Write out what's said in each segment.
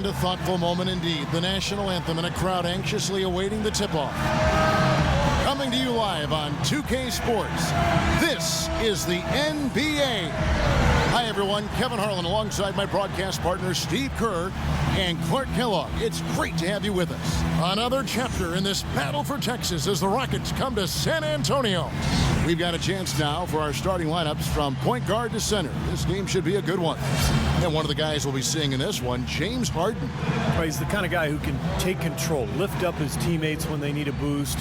And a thoughtful moment indeed. The national anthem and a crowd anxiously awaiting the tip-off. Coming to you live on 2K Sports, this is the NBA. Hi, everyone. Kevin Harlan alongside my broadcast partner, Steve Kerr and Clark Kellogg. It's great to have you with us. Another chapter in this battle for Texas as the Rockets come to San Antonio. We've got a chance now for our starting lineups from point guard to center. This game should be a good one. And one of the guys we'll be seeing in this one, James Harden. Well, he's the kind of guy who can take control, lift up his teammates when they need a boost.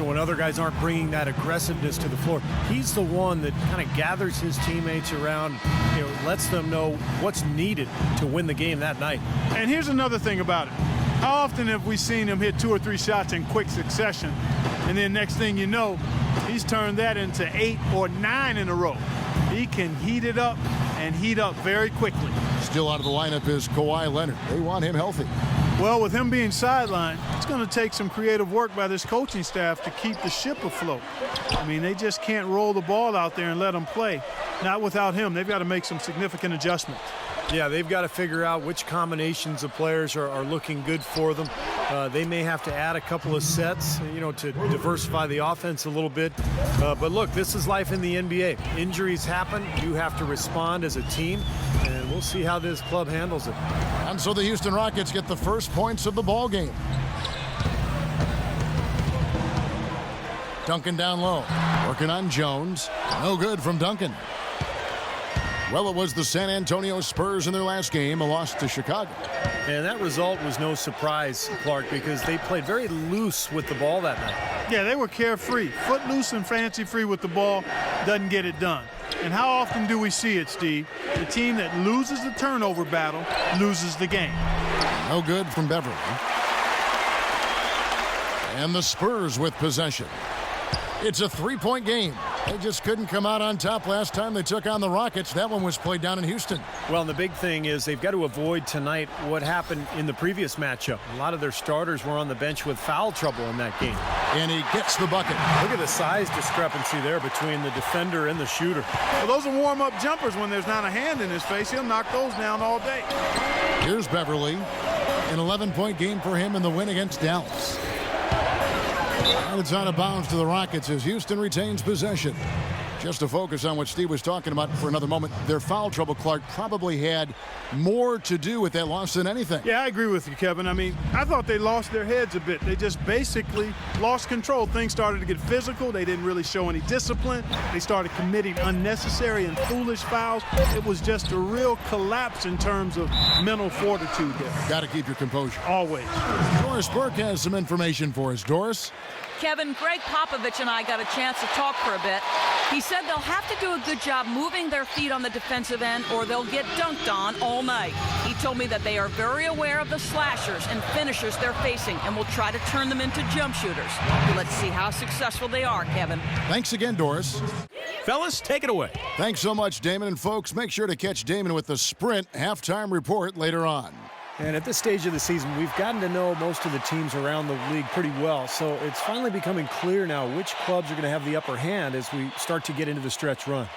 When other guys aren't bringing that aggressiveness to the floor, he's the one that kind of gathers his teammates around, lets them know what's needed to win the game that night. And here's another thing about it. How often have we seen him hit 2 or 3 shots in quick succession, and then next thing you know, he's turned that into 8 or 9 in a row. He can heat it up and heat up very quickly. Still out of the lineup is Kawhi Leonard. They want him healthy. Well, with him being sidelined, it's going to take some creative work by this coaching staff to keep the ship afloat. I mean, they just can't roll the ball out there and let him play. Not without him. They've got to make some significant adjustments. Yeah, they've got to figure out which combinations of players are looking good for them. They may have to add a couple of sets, to diversify the offense a little bit. But look, this is life in the NBA. Injuries happen. You have to respond as a team, and we'll see how this club handles it. And so the Houston Rockets get the first points of the ball game. Duncan down low, working on Jones. No good from Duncan. Well, it was the San Antonio Spurs in their last game, a loss to Chicago. And that result was no surprise, Clark, because they played very loose with the ball that night. Yeah, they were carefree. Footloose and fancy-free with the ball doesn't get it done. And how often do we see it, Steve? The team that loses the turnover battle loses the game. No good from Beverly. And the Spurs with possession. It's a 3-point game. They just couldn't come out on top last time they took on the Rockets. That one was played down in Houston. Well, and the big thing is they've got to avoid tonight what happened in the previous matchup. A lot of their starters were on the bench with foul trouble in that game. And he gets the bucket. Look at the size discrepancy there between the defender and the shooter. Well, those are warm-up jumpers. When there's not a hand in his face, he'll knock those down all day. Here's Beverly. An 11-point game for him in the win against Dallas. And it's out of bounds to the Rockets as Houston retains possession. Just to focus on what Steve was talking about for another moment, their foul trouble, Clark, probably had more to do with that loss than anything. Yeah, I agree with you, Kevin. I mean, I thought they lost their heads a bit. They just basically lost control. Things started to get physical. They didn't really show any discipline. They started committing unnecessary and foolish fouls. It was just a real collapse in terms of mental fortitude there. Got to keep your composure. Always. Doris Burke has some information for us. Doris? Kevin, Greg Popovich and I got a chance to talk for a bit. He said they'll have to do a good job moving their feet on the defensive end or they'll get dunked on all night. He told me that they are very aware of the slashers and finishers they're facing and will try to turn them into jump shooters. Let's see how successful they are, Kevin. Thanks again, Doris. Fellas, take it away. Thanks so much, Damon. And folks, make sure to catch Damon with the Sprint halftime report later on. And at this stage of the season, we've gotten to know most of the teams around the league pretty well. So it's finally becoming clear now which clubs are going to have the upper hand as we start to get into the stretch run.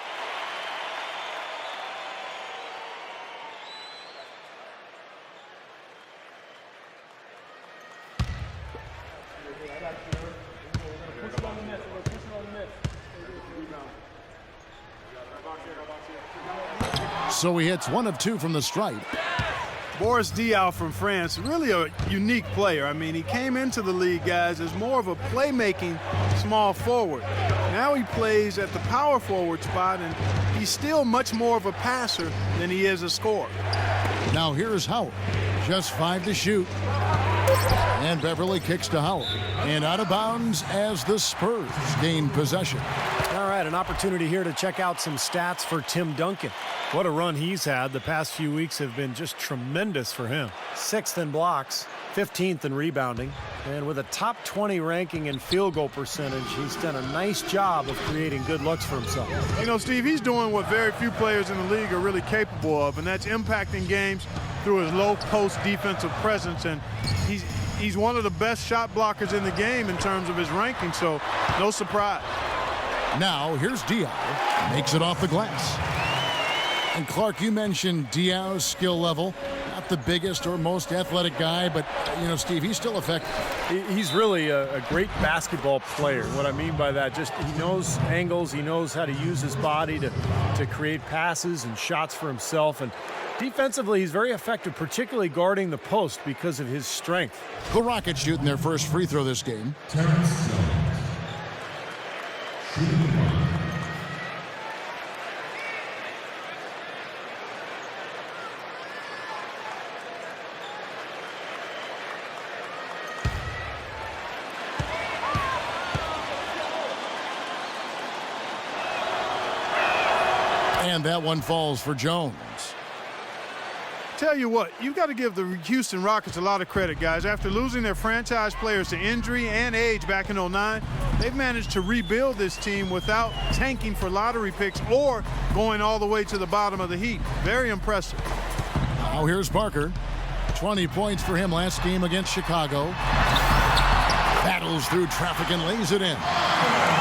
So he hits 1 of 2 from the stripe. Boris Diaw from France, really a unique player. I mean, he came into the league, guys, as more of a playmaking small forward. Now he plays at the power forward spot, and he's still much more of a passer than he is a scorer. Now here's Howard. Just 5 to shoot. And Beverly kicks to Howard. And out of bounds as the Spurs gain possession. All right, an opportunity here to check out some stats for Tim Duncan. What a run he's had. The past few weeks have been just tremendous for him. 6th in blocks, 15th in rebounding, and with a top 20 ranking in field goal percentage, he's done a nice job of creating good looks for himself. You know, Steve, he's doing what very few players in the league are really capable of, and that's impacting games through his low post defensive presence, and he's one of the best shot blockers in the game in terms of his ranking, so no surprise. Now here's Diaw. Makes it off the glass. And Clark, you mentioned Diaw's skill level. Not the biggest or most athletic guy, but, you know, Steve, he's still effective. He's really a great basketball player. What I mean by that, just he knows angles, he knows how to use his body to create passes and shots for himself. And defensively, he's very effective, particularly guarding the post because of his strength. The Rockets shooting their first free throw this game. And that one falls for Jones. Tell you what, you've got to give the Houston Rockets a lot of credit, guys. After losing their franchise players to injury and age back in '09, they've managed to rebuild this team without tanking for lottery picks or going all the way to the bottom of the heap. Very impressive. Now here's Parker. 20 points for him last game against Chicago. Battles through traffic and lays it in.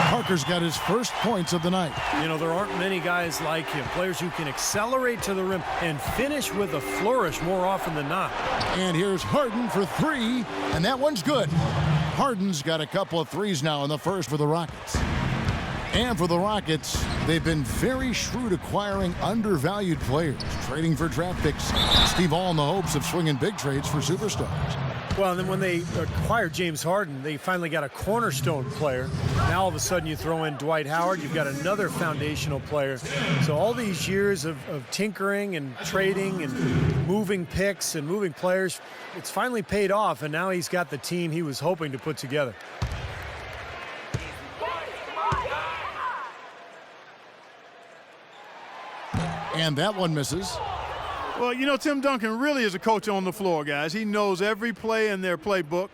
Parker's got his first points of the night. You know, there aren't many guys like him, players who can accelerate to the rim and finish with a flourish more often than not. And here's Harden for three, and that one's good. Harden's got a couple of threes now in the first for the Rockets. And for the Rockets, they've been very shrewd acquiring undervalued players, trading for draft picks. Steve, all in the hopes of swinging big trades for superstars. Well, and then when they acquired James Harden, they finally got a cornerstone player. Now all of a sudden you throw in Dwight Howard, you've got another foundational player. So all these years of tinkering and trading and moving picks and moving players, it's finally paid off, and now he's got the team he was hoping to put together. And that one misses. Well, you know, Tim Duncan really is a coach on the floor, guys. He knows every play in their playbook,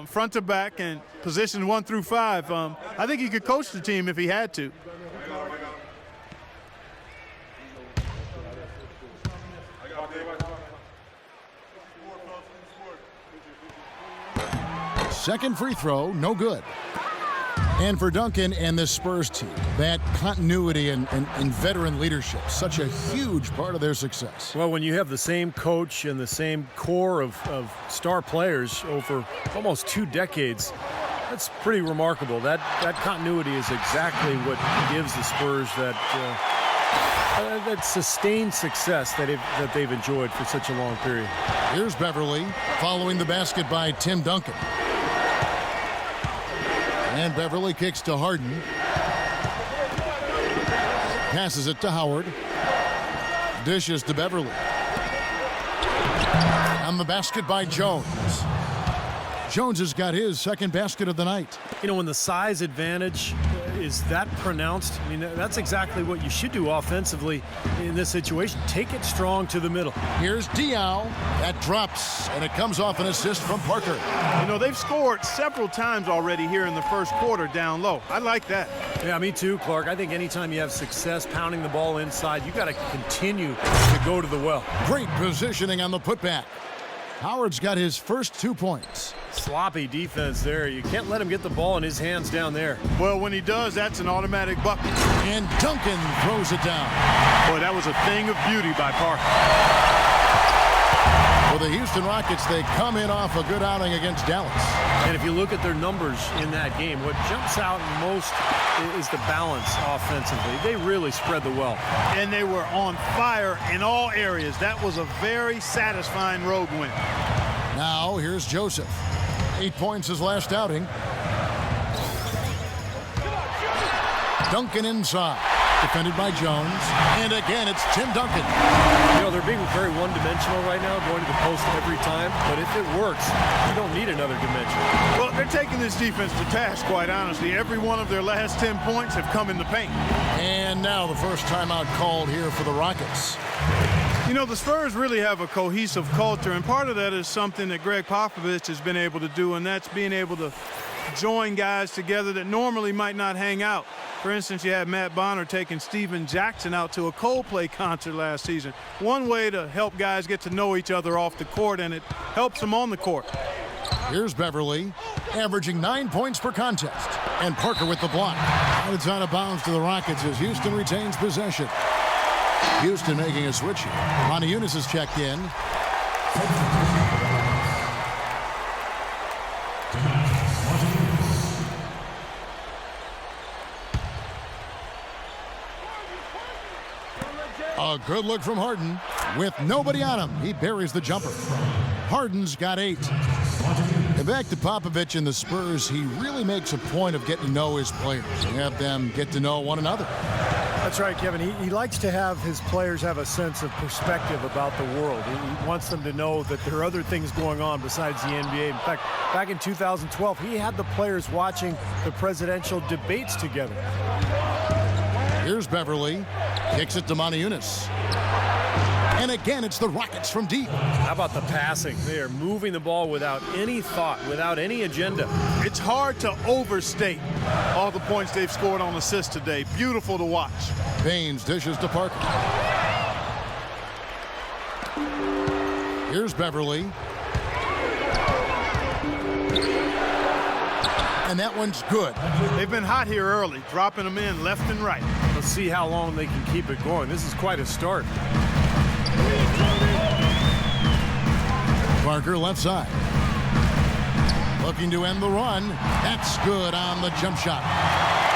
front to back and positions 1 through 5. I think he could coach the team if he had to. Second free throw, no good. And for Duncan and this Spurs team, that continuity and veteran leadership, such a huge part of their success. Well, when you have the same coach and the same core of star players over almost 2 decades, that's pretty remarkable. That continuity is exactly what gives the Spurs that sustained success that they've enjoyed for such a long period. Here's Beverly following the basket by Tim Duncan. And Beverly kicks to Harden. Passes it to Howard. Dishes to Beverly. On the basket by Jones. Jones has got his second basket of the night. You know, when the size advantage is that pronounced, I mean, that's exactly what you should do offensively in this situation. Take it strong to the middle. Here's Diaw. That drops, and it comes off an assist from Parker. You know, they've scored several times already here in the first quarter down low. I like that. Yeah, me too, Clark. I think anytime you have success pounding the ball inside, you got to continue to go to the well. Great positioning on the putback. Howard's got his first 2 points. Sloppy defense there. You can't let him get the ball in his hands down there. Well, when he does, that's an automatic bucket. And Duncan throws it down. Boy, that was a thing of beauty by Parker. For the Houston Rockets, they come in off a good outing against Dallas. And if you look at their numbers in that game, what jumps out most is the balance offensively. They really spread the wealth. And they were on fire in all areas. That was a very satisfying road win. Now, here's Joseph. 8 points his last outing. Duncan inside. Defended by Jones. And again, it's Tim Duncan. You know, they're being very one-dimensional right now, going to the post every time. But if it works, you don't need another dimension. Well, they're taking this defense to task, quite honestly. Every one of their last 10 points have come in the paint. And now the first timeout called here for the Rockets. You know, the Spurs really have a cohesive culture, and part of that is something that Greg Popovich has been able to do, and that's being able to join guys together that normally might not hang out. For instance, you had Matt Bonner taking Steven Jackson out to a Coldplay concert last season. One way to help guys get to know each other off the court, and it helps them on the court. Here's Beverly, averaging 9 points per contest. And Parker with the block. And it's out of bounds to the Rockets as Houston retains possession. Houston making a switch here. Moniunas is checked in. A good look from Harden. With nobody on him, he buries the jumper. Harden's got 8. And back to Popovich and the Spurs, he really makes a point of getting to know his players and have them get to know one another. That's right, Kevin. He likes to have his players have a sense of perspective about the world. He wants them to know that there are other things going on besides the NBA. In fact, back in 2012, he had the players watching the presidential debates together. Here's Beverly. Kicks it to Moniunas. And again, it's the Rockets from deep. How about the passing? They are moving the ball without any thought, without any agenda. It's hard to overstate all the points they've scored on assists today. Beautiful to watch. Baines dishes to Parker. Here's Beverly. And that one's good. They've been hot here early, dropping them in left and right. Let's see how long they can keep it going. This is quite a start. Parker left side. Looking to end the run. That's good on the jump shot.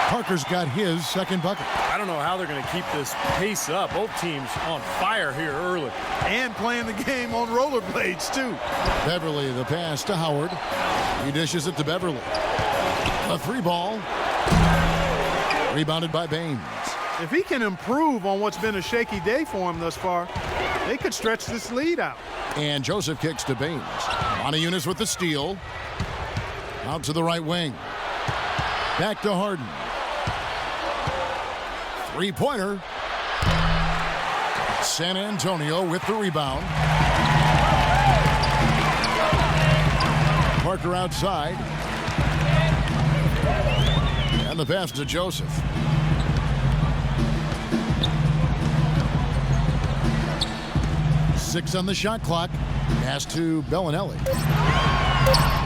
Parker's got his second bucket. I don't know how they're going to keep this pace up. Both teams on fire here early. And playing the game on rollerblades, too. Beverly, the pass to Howard. He dishes it to Beverly. A 3-ball. Rebounded by Baines. If he can improve on what's been a shaky day for him thus far, they could stretch this lead out. And Joseph kicks to Baines. Moniunas with the steal. Out to the right wing. Back to Harden. 3-pointer. San Antonio with the rebound. Parker outside. And the pass to Joseph. Six on the shot clock. Pass to Bellinelli.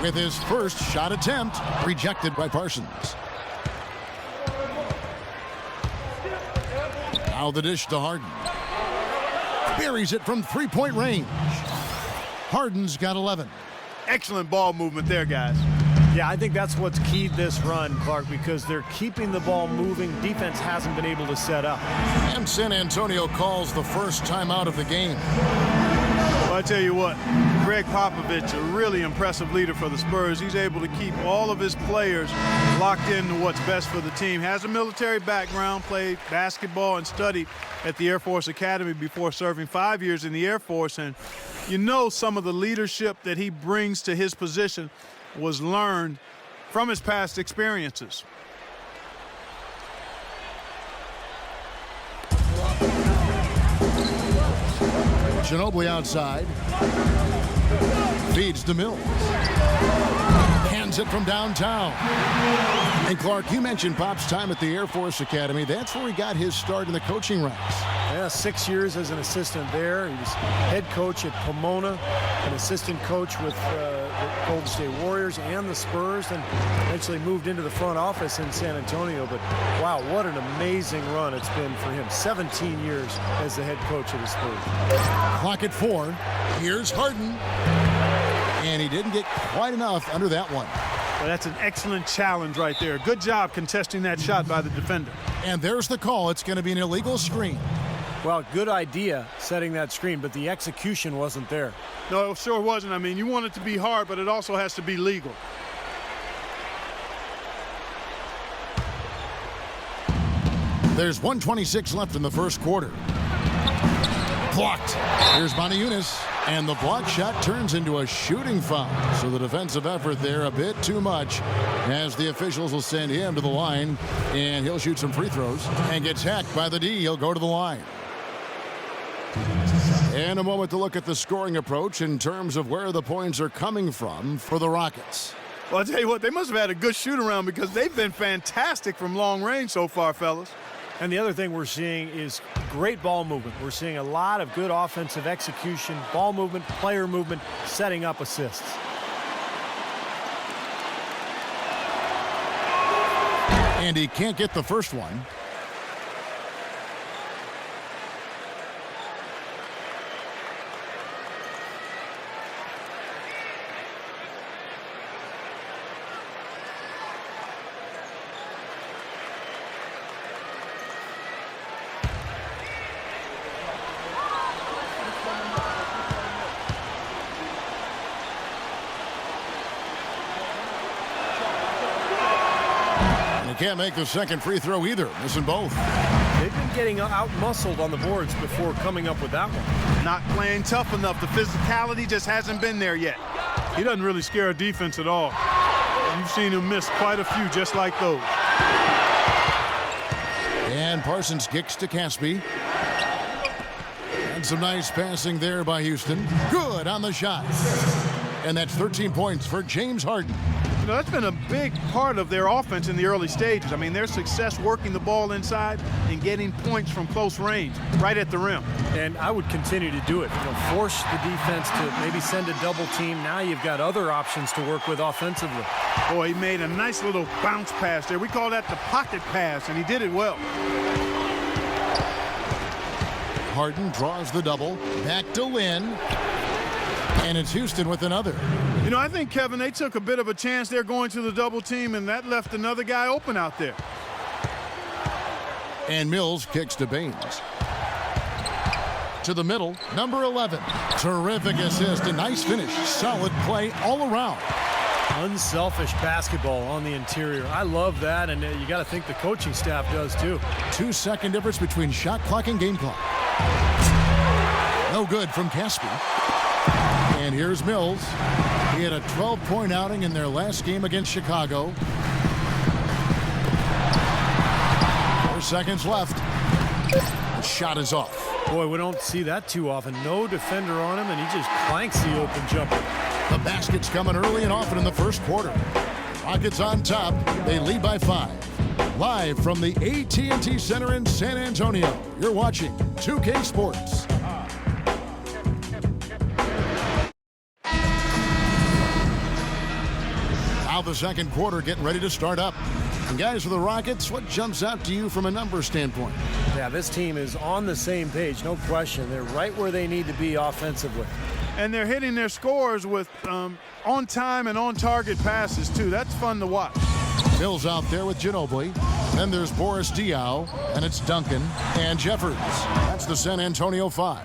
With his first shot attempt, rejected by Parsons. Now the dish to Harden. Buries it from 3-point range. Harden's got 11. Excellent ball movement there, guys. Yeah, I think that's what's keyed this run, Clark, because they're keeping the ball moving. Defense hasn't been able to set up. And San Antonio calls the first timeout of the game. Well, I tell you what, Greg Popovich, a really impressive leader for the Spurs. He's able to keep all of his players locked into what's best for the team. Has a military background, played basketball and studied at the Air Force Academy before serving 5 years in the Air Force. And you know some of the leadership that he brings to his position was learned from his past experiences. Ginobili outside. Feeds to Mills. Hands it from downtown. And Clark, you mentioned Pop's time at the Air Force Academy. That's where he got his start in the coaching ranks. Yeah, 6 years as an assistant there. He was head coach at Pomona, an assistant coach with the Golden State Warriors and the Spurs, and eventually moved into the front office in San Antonio. But wow, what an amazing run it's been for him. 17 years as the head coach of the Spurs. Clock at 4. Here's Harden. And he didn't get quite enough under that one. Well, that's an excellent challenge right there. Good job contesting that shot by the defender. And there's the call. It's going to be an illegal screen. Well, good idea setting that screen, but the execution wasn't there. No, it sure wasn't. I mean, you want it to be hard, but it also has to be legal. There's 1:26 left in the first quarter. Blocked. Here's Moniunas. And the block shot turns into a shooting foul. So the defensive effort there a bit too much, as the officials will send him to the line, and he'll shoot some free throws and gets hacked by the D. He'll go to the line. And a moment to look at the scoring approach in terms of where the points are coming from for the Rockets. Well, I'll tell you what, they must have had a good shoot around because they've been fantastic from long range so far, fellas. And the other thing we're seeing is great ball movement. We're seeing a lot of good offensive execution, ball movement, player movement, setting up assists. And he can't get the first one. can't make the second free throw either, missing both. They've been getting out-muscled on the boards before coming up with that one. Not playing tough enough. The physicality just hasn't been there yet. He doesn't really scare a defense at all. You've seen him miss quite a few just like those. And Parsons kicks to Caspi. And some nice passing there by Houston. Good on the shot. And that's 13 points for James Harden. You know, that's been a big part of their offense in the early stages. I mean, their success working the ball inside and getting points from close range, right at the rim. And I would continue to do it. You know, force the defense to maybe send a double team. Now you've got other options to work with offensively. Boy, he made a nice little bounce pass there. We call that the pocket pass, and he did it well. Harden draws the double. Back to Lynn. And it's Houston with another. You know, I think, Kevin, they took a bit of a chance there going to the double team, and that left another guy open out there. And Mills kicks to Baines. To the middle, number 11. Terrific assist, a nice finish. Solid play all around. Unselfish basketball on the interior. I love that, and you got to think the coaching staff does too. 2-second difference between shot clock and game clock. No good from Caspi. And here's Mills. He had a 12-point outing in their last game against Chicago. 4 seconds left. The shot is off. Boy, we don't see that too often. No defender on him, and he just clanks the open jumper. The basket's coming early and often in the first quarter. Rockets on top. They lead by 5. Live from the AT&T Center in San Antonio, you're watching 2K Sports. Now the second quarter getting ready to start up. And guys, for the Rockets, what jumps out to you from a numbers standpoint? Yeah, this team is on the same page, no question. They're right where they need to be offensively. And they're hitting their scores with on-time and on-target passes, too. That's fun to watch. Mills out there with Ginobili. Then there's Boris Diaw, and it's Duncan and Jeffers. That's the San Antonio 5.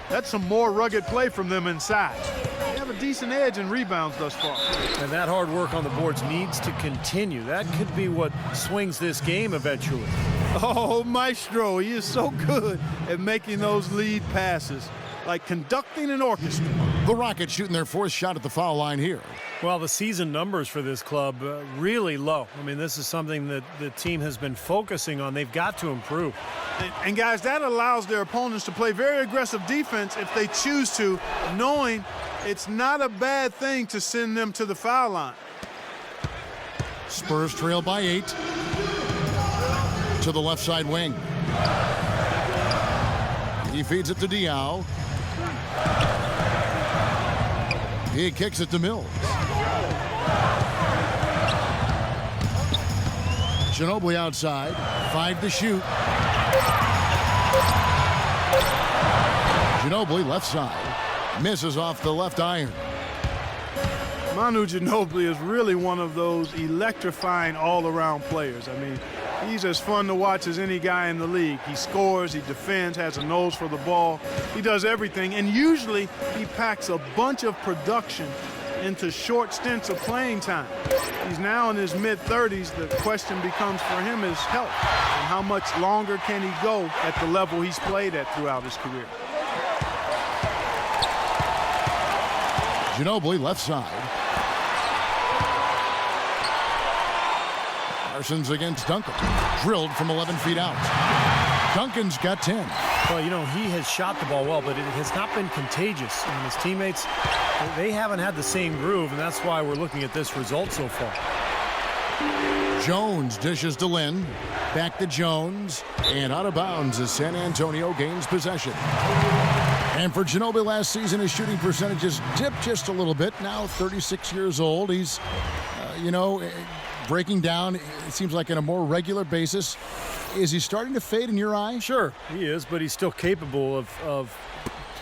That's some more rugged play from them inside. They have a decent edge in rebounds thus far. And that hard work on the boards needs to continue. That could be what swings this game eventually. Oh, Maestro, he is so good at making those lead passes, like conducting an orchestra. The Rockets shooting their 4th shot at the foul line here. Well, the season numbers for this club really low. I mean, this is something that the team has been focusing on. They've got to improve. And guys, that allows their opponents to play very aggressive defense if they choose to, knowing it's not a bad thing to send them to the foul line. Spurs trail by 8. To the left side wing. He feeds it to Diaw. He kicks it to Mills. Ginobili outside. 5 to shoot. Ginobili left side. Misses off the left iron. Manu Ginobili is really one of those electrifying all-around players. I mean, he's as fun to watch as any guy in the league. He scores, he defends, has a nose for the ball. He does everything, and usually he packs a bunch of production into short stints of playing time. He's now in his mid-30s. The question becomes for him is health, and how much longer can he go at the level he's played at throughout his career. Ginobili left side. Parsons against Duncan. Drilled from 11 feet out. Duncan's got 10. Well, you know, he has shot the ball well, but it has not been contagious. And his teammates, they haven't had the same groove, and that's why we're looking at this result so far. Jones dishes to Lynn. Back to Jones. And out of bounds as San Antonio gains possession. And for Ginobili last season, his shooting percentages dipped just a little bit. Now 36 years old. He's, breaking down, it seems like on a more regular basis. Is he starting to fade in your eye? Sure, he is, but he's still capable of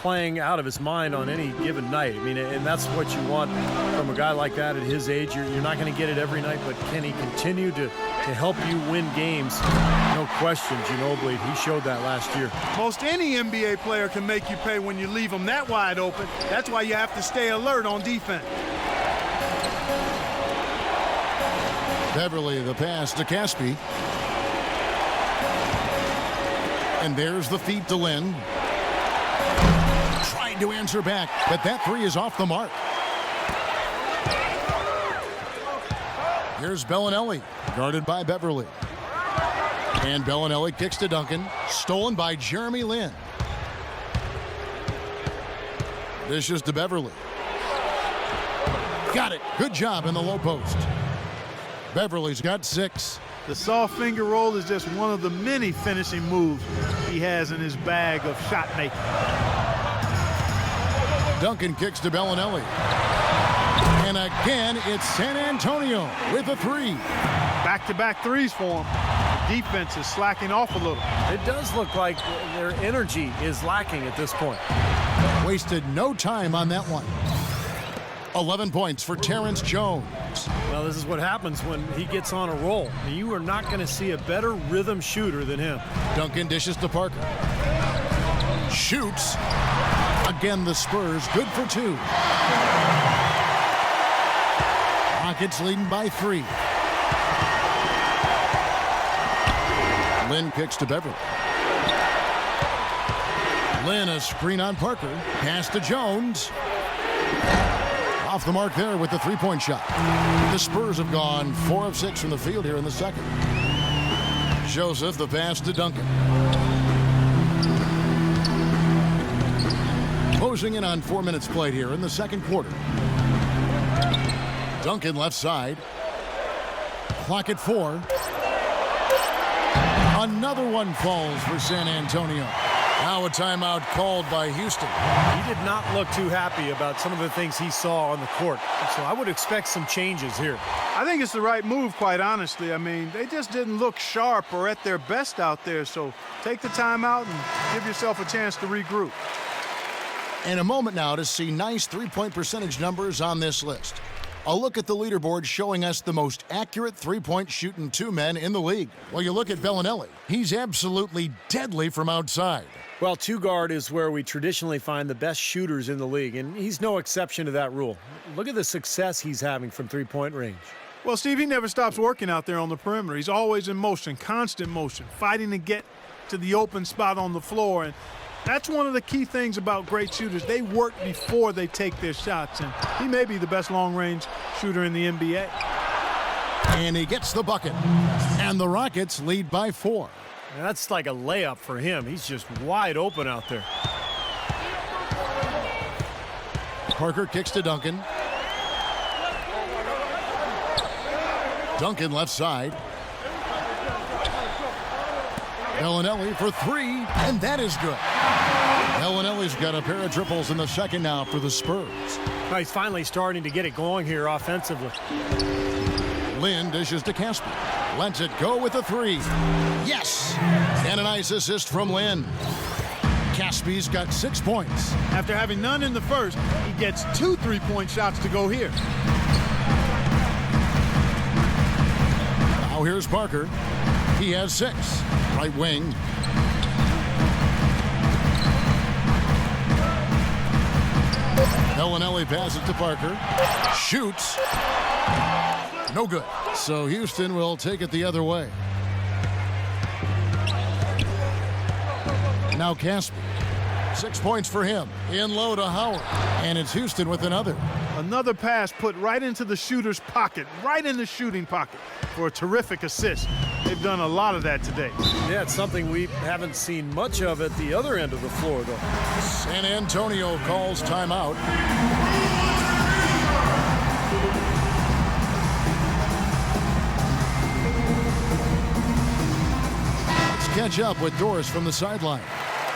playing out of his mind on any given night. I mean, and that's what you want from a guy like that at his age. You're not going to get it every night, but can he continue to help you win games? No question, Ginobili, he showed that last year. Most any NBA player can make you pay when you leave them that wide open. That's why you have to stay alert on defense. Beverly the pass to Caspi. And there's the feed to Lynn. Trying to answer back, but that three is off the mark. Here's Bellinelli, guarded by Beverly. And Bellinelli kicks to Duncan, stolen by Jeremy Lin. Dishes to Beverly. Got it. Good job in the low post. Beverly's got 6. The soft finger roll is just one of the many finishing moves he has in his bag of shot making. Duncan kicks to Bellinelli. And again, it's San Antonio with a 3. Back-to-back threes for him. The defense is slacking off a little. It does look like their energy is lacking at this point. Wasted no time on that one. 11 points for Terrence Jones. Well, this is what happens when he gets on a roll. You are not going to see a better rhythm shooter than him. Duncan dishes to Parker. Shoots. Again, the Spurs good for 2. Rockets leading by 3. Lynn kicks to Beverly. Lynn, a screen on Parker. Pass to Jones. Off the mark there with the three-point shot. The Spurs have gone 4 of 6 from the field here in the second. Joseph, the pass to Duncan. Closing in on 4 minutes played here in the second quarter. Duncan left side. Clock at 4. Another one falls for San Antonio. Now a timeout called by Houston. He did not look too happy about some of the things he saw on the court. So I would expect some changes here. I think it's the right move, quite honestly. I mean, they just didn't look sharp or at their best out there. So take the timeout and give yourself a chance to regroup. And a moment now to see nice three-point percentage numbers on this list. A look at the leaderboard showing us the most accurate three-point shooting 2 men in the league. Well, you look at Bellinelli. He's absolutely deadly from outside. Well, 2 guard is where we traditionally find the best shooters in the league, and he's no exception to that rule. Look at the success he's having from three-point range. Well, Steve, he never stops working out there on the perimeter. He's always in motion, constant motion, fighting to get to the open spot on the floor. And that's one of the key things about great shooters. They work before they take their shots, and he may be the best long-range shooter in the NBA. And he gets the bucket. And the Rockets lead by 4. That's like a layup for him. He's just wide open out there. Parker kicks to Duncan. Duncan left side. Bellinelli for 3, and that is good. Bellinelli's got a pair of triples in the second now for the Spurs. Well, he's finally starting to get it going here offensively. Lynn dishes to Caspi. Lets it go with a 3. Yes! And a nice assist from Lynn. Caspi's got 6 points. After having none in the first, he gets 2 3-point shots to go here. Now here's Parker. He has 6. Right wing. Bellinelli passes to Parker. Shoots. No good. So Houston will take it the other way. Now Caspi. 6 points for him. In low to Howard. And it's Houston with another. Another pass put right into the shooter's pocket, right in the shooting pocket for a terrific assist. They've done a lot of that today. Yeah, it's something we haven't seen much of at the other end of the floor, though. San Antonio calls timeout. Let's catch up with Doris from the sideline.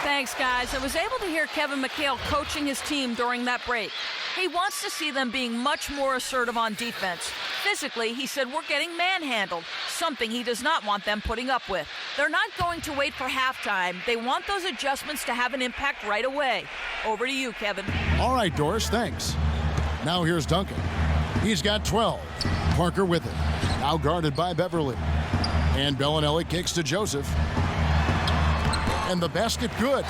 Thanks, guys. I was able to hear Kevin McHale coaching his team during that break. He wants to see them being much more assertive on defense. Physically, he said we're getting manhandled, something he does not want them putting up with. They're not going to wait for halftime. They want those adjustments to have an impact right away. Over to you, Kevin. All right, Doris, thanks. Now here's Duncan. He's got 12. Parker with it. Now guarded by Beverly. And Bellinelli kicks to Joseph. and the basket good.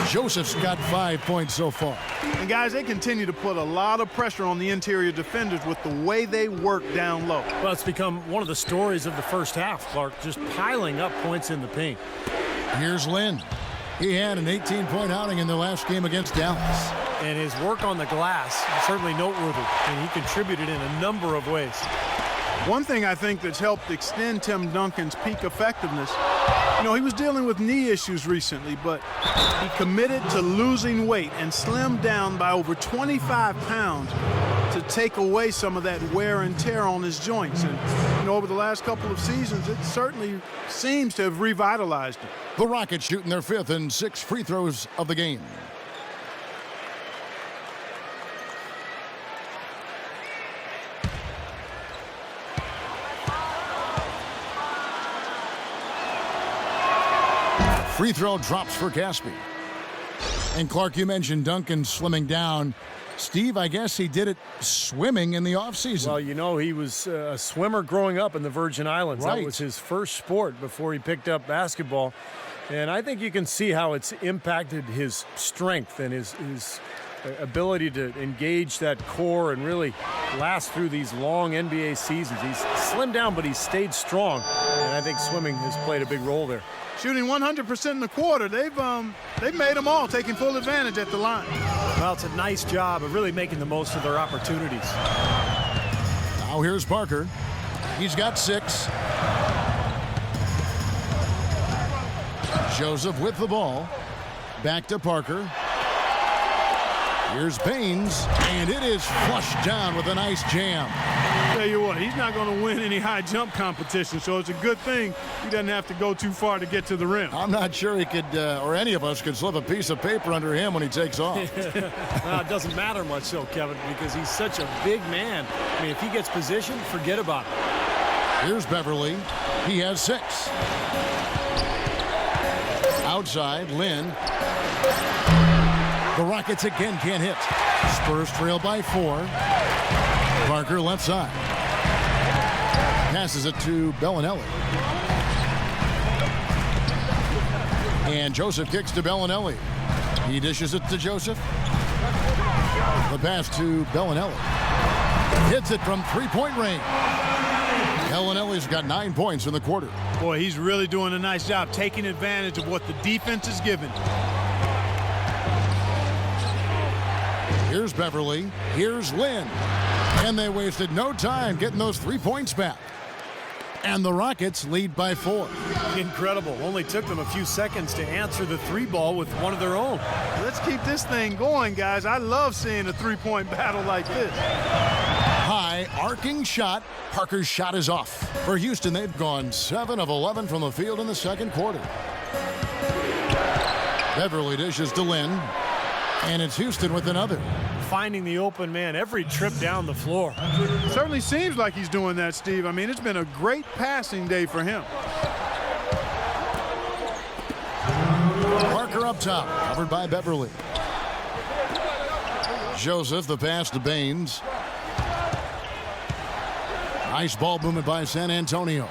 Joseph's got 5 points so far. And guys, they continue to put a lot of pressure on the interior defenders with the way they work down low. Well, it's become one of the stories of the first half, Clark, just piling up points in the paint. Here's Lynn. He had an 18-point outing in their last game against Dallas. And his work on the glass is certainly noteworthy, and he contributed in a number of ways. One thing I think that's helped extend Tim Duncan's peak effectiveness, he was dealing with knee issues recently, but he committed to losing weight and slimmed down by over 25 pounds to take away some of that wear and tear on his joints. And, over the last couple of seasons, it certainly seems to have revitalized him. The Rockets shooting their 5th and 6th free throws of the game. Free throw drops for Gaspy. And Clark, you mentioned Duncan slimming down. Steve, I guess he did it swimming in the offseason. Well, he was a swimmer growing up in the Virgin Islands. Right. That was his first sport before he picked up basketball. And I think you can see how it's impacted his strength and his ability to engage that core and really last through these long NBA seasons. He's slimmed down, but he's stayed strong. And I think swimming has played a big role there. Shooting 100% in the quarter. They've made them all, taking full advantage at the line. Well, it's a nice job of really making the most of their opportunities. Now here's Parker. He's got 6. Joseph with the ball. Back to Parker. Here's Baines, and it is flushed down with a nice jam. Tell you what, he's not going to win any high jump competition, so it's a good thing he doesn't have to go too far to get to the rim. I'm not sure he could, or any of us could slip a piece of paper under him when he takes off. Well, it doesn't matter much, though, Kevin, because he's such a big man. I mean, if he gets positioned, forget about it. Here's Beverly. He has 6. Outside, Lynn. The Rockets again can't hit. Spurs trail by 4. Parker left side. Passes it to Bellinelli. And Joseph kicks to Bellinelli. He dishes it to Joseph. The pass to Bellinelli. Hits it from 3-point range. Bellinelli's got 9 points in the quarter. Boy, he's really doing a nice job taking advantage of what the defense is giving. Here's Beverly. Here's Lynn. And they wasted no time getting those 3 points back. And the Rockets lead by 4. Incredible. Only took them a few seconds to answer the 3 ball with one of their own. Let's keep this thing going, guys. I love seeing a 3-point battle like this. High arcing shot. Parker's shot is off. For Houston, they've gone 7 of 11 from the field in the second quarter. Beverly dishes to Lynn. And it's Houston with another. Finding the open man every trip down the floor. Certainly seems like he's doing that, Steve. I mean, it's been a great passing day for him. Parker up top, covered by Beverly. Joseph, the pass to Baines. Nice ball movement by San Antonio.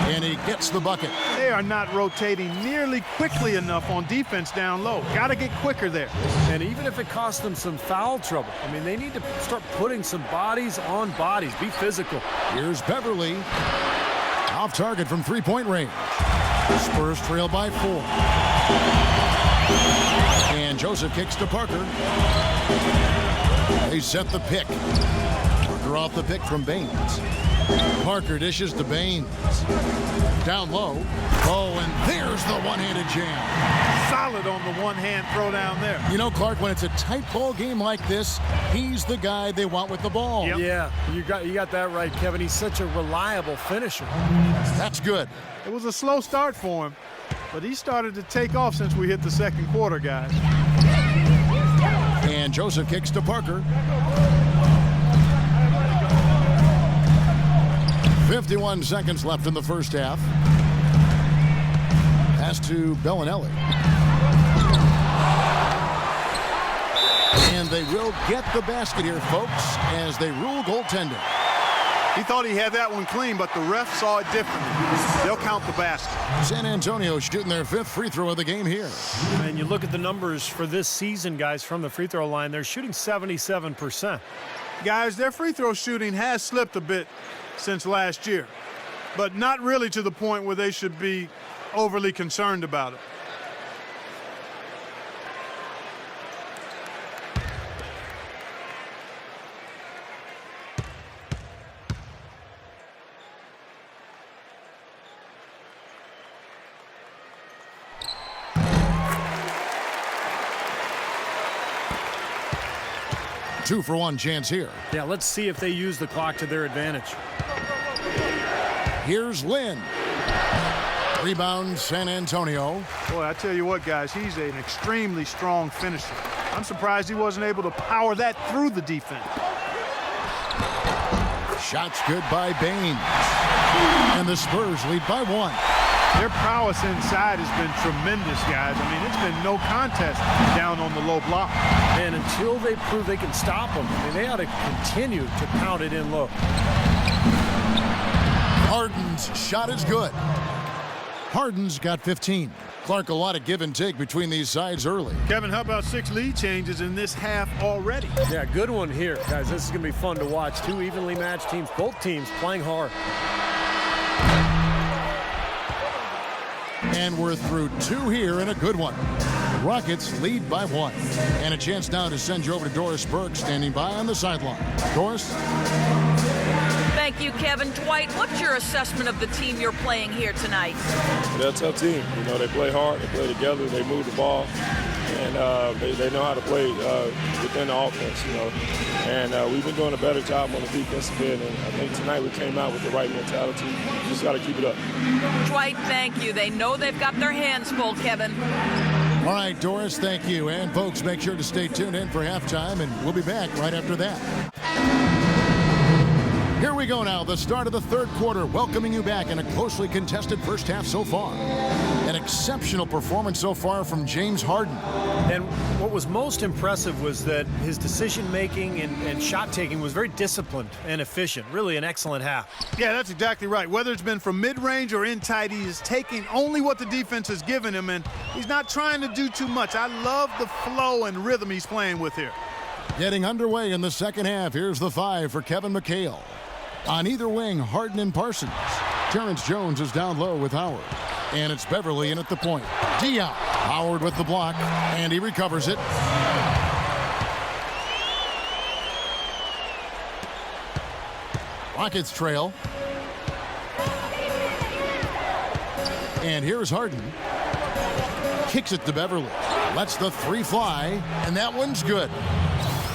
And he gets the bucket. They are not rotating nearly quickly enough on defense down low. Got to get quicker there. And even if it costs them some foul trouble, I mean, they need to start putting some bodies on bodies. Be physical. Here's Beverly. Off target from 3-point range. Spurs trail by 4. And Joseph kicks to Parker. They set the pick. Parker off the pick from Baines. Parker dishes to Baines. Down low. Oh, and there's the one-handed jam. Solid on the one-hand throw down there. You know, Clark, when it's a tight ball game like this, he's the guy they want with the ball. Yep. Yeah, you got that right, Kevin. He's such a reliable finisher. That's good. It was a slow start for him, but he started to take off since we hit the second quarter, guys. And Joseph kicks to Parker. 51 seconds left in the first half. Pass to Bellinelli. And, and they will get the basket here, folks, as they rule goaltending. 1 minute 30 seconds left in the first half. 51 seconds left in the first half. Pass to Bellinelli. And they will get the basket here, folks, as they rule goaltending. 1 minute 30 seconds left in the first half. As they rule goaltending. He thought he had that one clean, but the ref saw it differently. They'll count the basket. San Antonio shooting their 5th free throw of the game here. And you look at the numbers for this season, guys, from the free throw line, they're shooting 77%. Guys, their free throw shooting has slipped a bit since last year, but not really to the point where they should be overly concerned about it. Two-for-one chance here. Yeah, let's see if they use the clock to their advantage. Here's Lynn. Rebound, San Antonio. Boy, I tell you what, guys, he's an extremely strong finisher. I'm surprised he wasn't able to power that through the defense. Shots good by Baines. And the Spurs lead by 1. Their prowess inside has been tremendous, guys. I mean, it's been no contest down on the low block. And until they prove they can stop them, I mean, they ought to continue to pound it in low. Harden's shot is good. Harden's got 15. Clark, a lot of give and take between these sides early. Kevin, how about 6 lead changes in this half already? Yeah, good one here, guys. This is going to be fun to watch. 2 evenly matched teams, both teams playing hard. And we're through 2 here and a good one. Rockets lead by 1. And a chance now to send you over to Doris Burke, standing by on the sideline. Doris? Thank you, Kevin. Dwight, what's your assessment of the team you're playing here tonight? They're a tough team. You know, they play hard, they play together, they move the ball, and they know how to play within the offense, you know. And we've been doing a better job on the defensive end, and I think tonight we came out with the right mentality. We just got to keep it up. Dwight, thank you. They know they've got their hands full, Kevin. All right, Doris, thank you. And folks, make sure to stay tuned in for halftime, and we'll be back right after that. Here we go now, the start of the 3rd quarter, welcoming you back in a closely contested first half so far. An exceptional performance so far from James Harden. And what was most impressive was that his decision-making and shot-taking was very disciplined and efficient. Really an excellent half. Yeah, that's exactly right. Whether it's been from mid-range or in tight, he is taking only what the defense has given him, and he's not trying to do too much. I love the flow and rhythm he's playing with here. Getting underway in the second half, here's the 5 for Kevin McHale. On either wing, Harden and Parsons. Terrence Jones is down low with Howard. And it's Beverly in at the point. Diop. Howard with the block, and he recovers it. Rockets trail. And here's Harden. Kicks it to Beverly. Lets the 3 fly, and that one's good.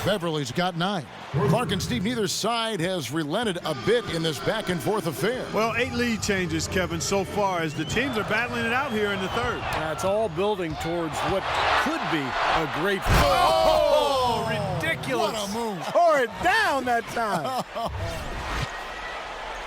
Beverly's got 9. Clark and Steve, neither side has relented a bit in this back-and-forth affair. Well, 8 lead changes, Kevin, so far as the teams are battling it out here in the 3rd. It's all building towards what could be a great... Oh, ridiculous. What a move. Tore it down that time.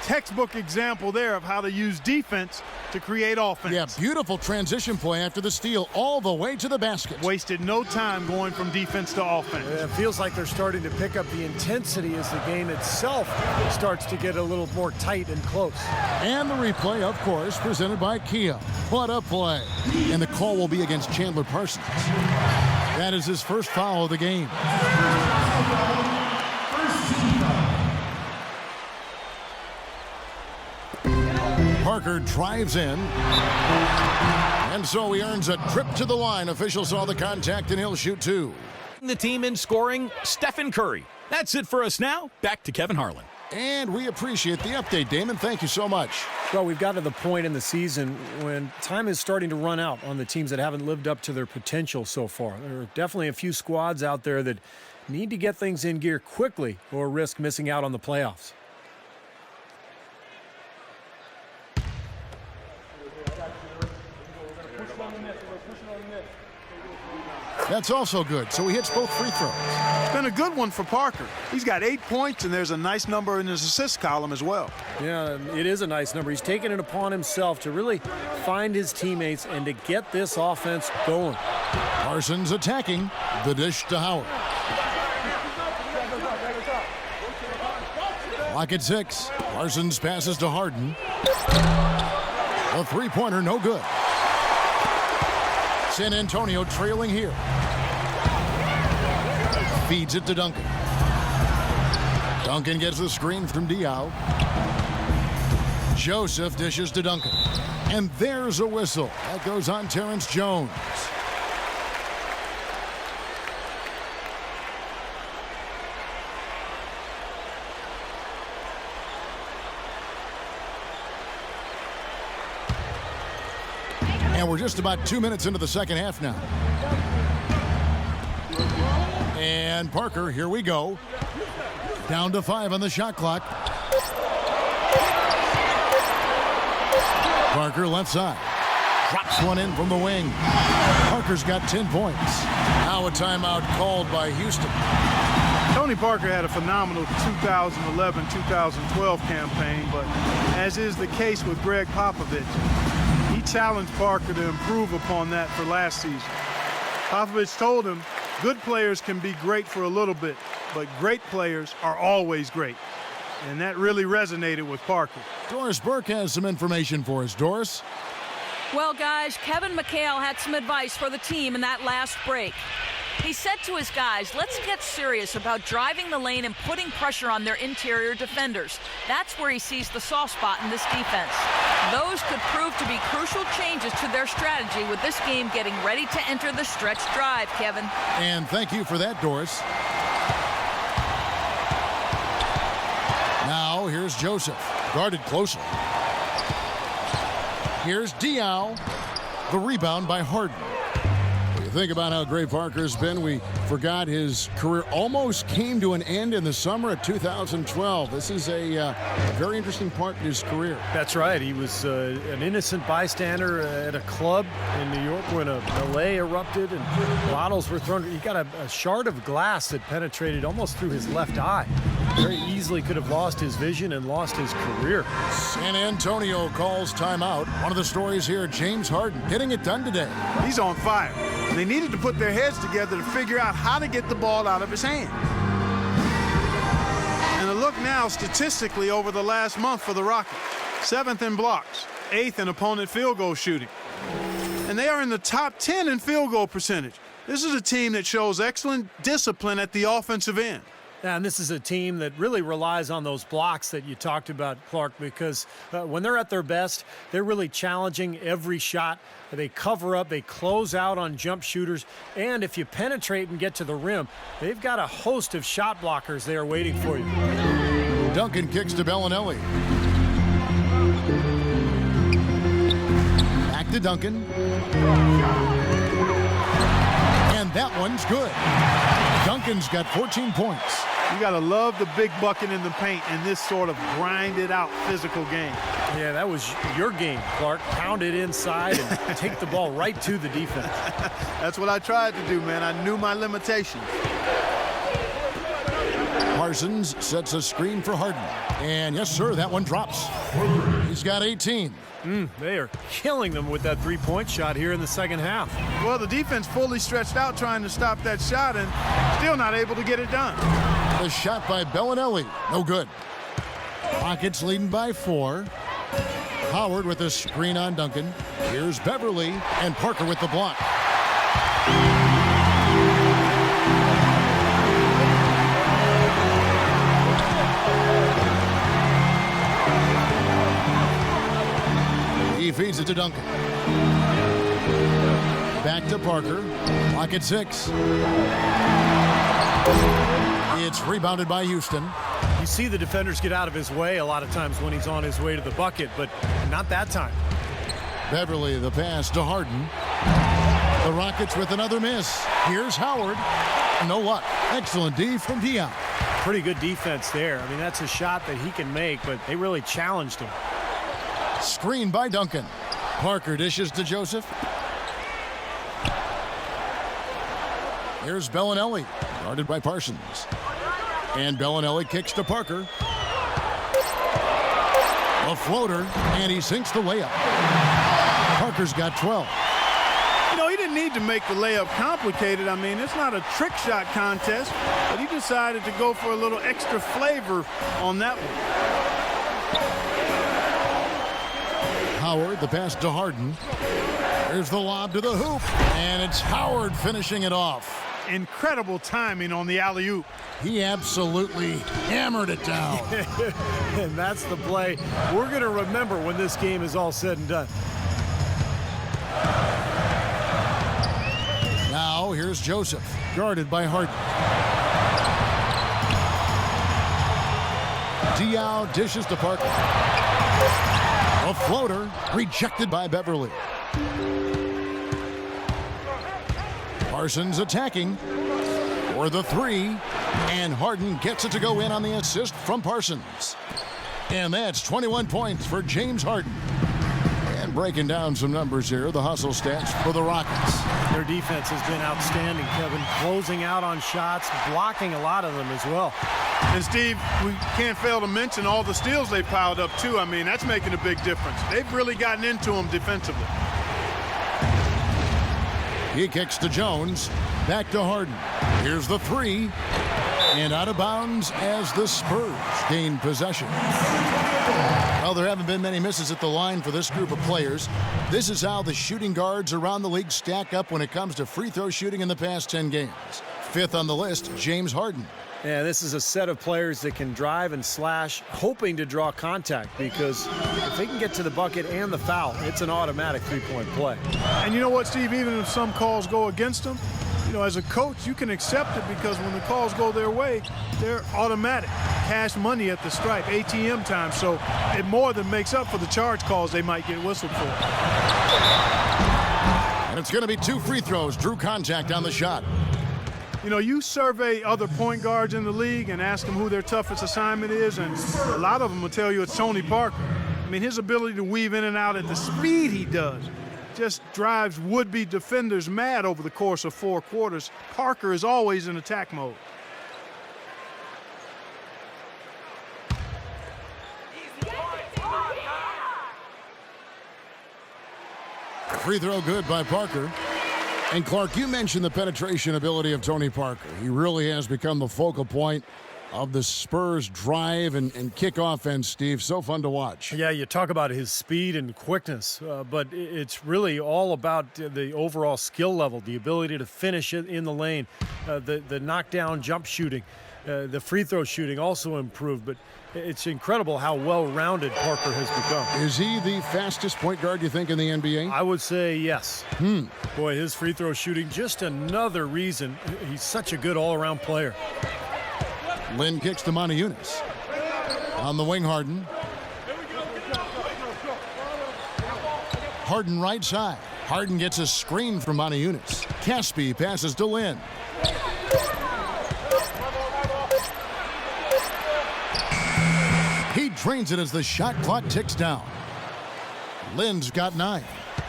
Textbook example there of how to use defense to create offense. Yeah, beautiful transition play after the steal all the way to the basket. Wasted no time going from defense to offense. It feels like they're starting to pick up the intensity as the game itself starts to get a little more tight and close. And the replay, of course, presented by Kia. What a play. And the call will be against Chandler Parsons. That is his first foul of the game. Parker drives in. And so he earns a trip to the line. Officials saw the contact, and he'll shoot 2. The team in scoring, Stephen Curry. That's it for us now. Back to Kevin Harlan. And we appreciate the update, Damon. Thank you so much. Well, we've got to the point in the season when time is starting to run out on the teams that haven't lived up to their potential so far. There are definitely a few squads out there that need to get things in gear quickly or risk missing out on the playoffs. That's also good. So he hits both free throws. It's been a good one for Parker. He's got 8 points, and there's a nice number in his assist column as well. Yeah, it is a nice number. He's taken it upon himself to really find his teammates and to get this offense going. Parsons attacking. The dish to Howard. Clock at 6. Parsons passes to Harden. A three-pointer, no good. San Antonio trailing here. Feeds it to Duncan. Duncan gets the screen from Diaw. Joseph dishes to Duncan. And there's a whistle. That goes on Terrence Jones. And we're just about 2 minutes into the second half now. And Parker, here we go. Down to 5 on the shot clock. Parker left side. Drops one in from the wing. Parker's got 10 points. Now a timeout called by Houston. Tony Parker had a phenomenal 2011-2012 campaign, but as is the case with Greg Popovich, he challenged Parker to improve upon that for last season. Popovich told him, good players can be great for a little bit, but great players are always great. And that really resonated with Parker. Doris Burke has some information for us. Doris? Well, guys, Kevin McHale had some advice for the team in that last break. He said to his guys, let's get serious about driving the lane and putting pressure on their interior defenders. That's where he sees the soft spot in this defense. Those could prove to be crucial changes to their strategy with this game getting ready to enter the stretch drive, Kevin. And thank you for that, Doris. Now here's Joseph, guarded closely. Here's Diaw. The rebound by Harden. Think about how great Parker's been. We forgot his career almost came to an end in the summer of 2012. This is a very interesting part in his career. That's right. He was an innocent bystander at a club in New York when a melee erupted and bottles were thrown. He got a shard of glass that penetrated almost through his left eye. Very easily could have lost his vision and lost his career. San Antonio calls timeout. One of the stories here, James Harden getting it done today. He's on fire. They needed to put their heads together to figure out how to get the ball out of his hand. And a look now statistically over the last month for the Rockets. 7th in blocks, 8th in opponent field goal shooting. And they are in the top 10 in field goal percentage. This is a team that shows excellent discipline at the offensive end. And this is a team that really relies on those blocks that you talked about, Clark, because when they're at their best, they're really challenging every shot. They cover up, they close out on jump shooters, and if you penetrate and get to the rim, they've got a host of shot blockers there waiting for you. Duncan kicks to Bellinelli. Back to Duncan. And that one's good. Duncan's got 14 points. You got to love the big bucket in the paint in this sort of grinded-out physical game. Yeah, that was your game, Clark. Pound it inside and take the ball right to the defense. That's what I tried to do, man. I knew my limitations. Parsons sets a screen for Harden. And yes, sir, that one drops. He's got 18. They are killing them with that three-point shot here in the second half. Well, the defense fully stretched out trying to stop that shot and still not able to get it done. The shot by Bellinelli, no good. Rockets leading by 4. Howard with a screen on Duncan. Here's Beverly and Parker with the block. He feeds it to Duncan. Back to Parker. Clock at 6. It's rebounded by Houston. You see the defenders get out of his way a lot of times when he's on his way to the bucket, but not that time. Beverly, the pass to Harden. The Rockets with another miss. Here's Howard. No luck. Excellent D from Diaw. Pretty good defense there. I mean, that's a shot that he can make, but they really challenged him. Screen by Duncan. Parker dishes to Joseph. Here's Bellinelli, guarded by Parsons. And Bellinelli kicks to Parker. A floater, and he sinks the layup. Parker's got 12. You know, he didn't need to make the layup complicated. I mean, it's not a trick shot contest, but he decided to go for a little extra flavor on that one. Howard, the pass to Harden. There's the lob to the hoop, and it's Howard finishing it off. Incredible timing on the alley-oop. He absolutely hammered it down. And that's the play we're going to remember when this game is all said and done. Now here's Joseph, guarded by Harden. Diaw dishes to Parker. A floater rejected by Beverly. Parsons attacking for the three, and Harden gets it to go in on the assist from Parsons. And that's 21 points for James Harden. And breaking down some numbers here, the hustle stats for the Rockets. Their defense has been outstanding, Kevin. Closing out on shots, blocking a lot of them as well. And Steve, we can't fail to mention all the steals they piled up too. I mean, that's making a big difference. They've really gotten into them defensively. He kicks to Jones, back to Harden. Here's the three, and out of bounds as the Spurs gain possession. Well, there haven't been many misses at the line for this group of players. This is how the shooting guards around the league stack up when it comes to free throw shooting in the past 10 games. Fifth on the list, James Harden. Yeah, this is a set of players that can drive and slash, hoping to draw contact, because if they can get to the bucket and the foul, it's an automatic three-point play. And you know what, Steve, even if some calls go against them, you know, as a coach, you can accept it because when the calls go their way, they're automatic. Cash money at the stripe, ATM time. So it more than makes up for the charge calls they might get whistled for. And it's going to be two free throws. Drew contact on the shot. You know, you survey other point guards in the league and ask them who their toughest assignment is, and a lot of them will tell you it's Tony Parker. I mean, his ability to weave in and out at the speed he does just drives would-be defenders mad over the course of 4 quarters. Parker is always in attack mode. Free throw good by Parker. And Clark, you mentioned the penetration ability of Tony Parker. He really has become the focal point of the Spurs drive and kick offense, Steve. So fun to watch. Yeah, you talk about his speed and quickness, but it's really all about the overall skill level, the ability to finish it in the lane, the knockdown jump shooting, the free throw shooting also improved, but it's incredible how well-rounded Parker has become. Is he the fastest point guard, you think, in the NBA? I would say yes. Boy, his free throw shooting, just another reason he's such a good all-around player. Lynn kicks to Montejunas. On the wing, Harden. Harden right side. Harden gets a screen from Montejunas. Caspi passes to Lynn. He drains it as the shot clock ticks down. Lynn's got 9.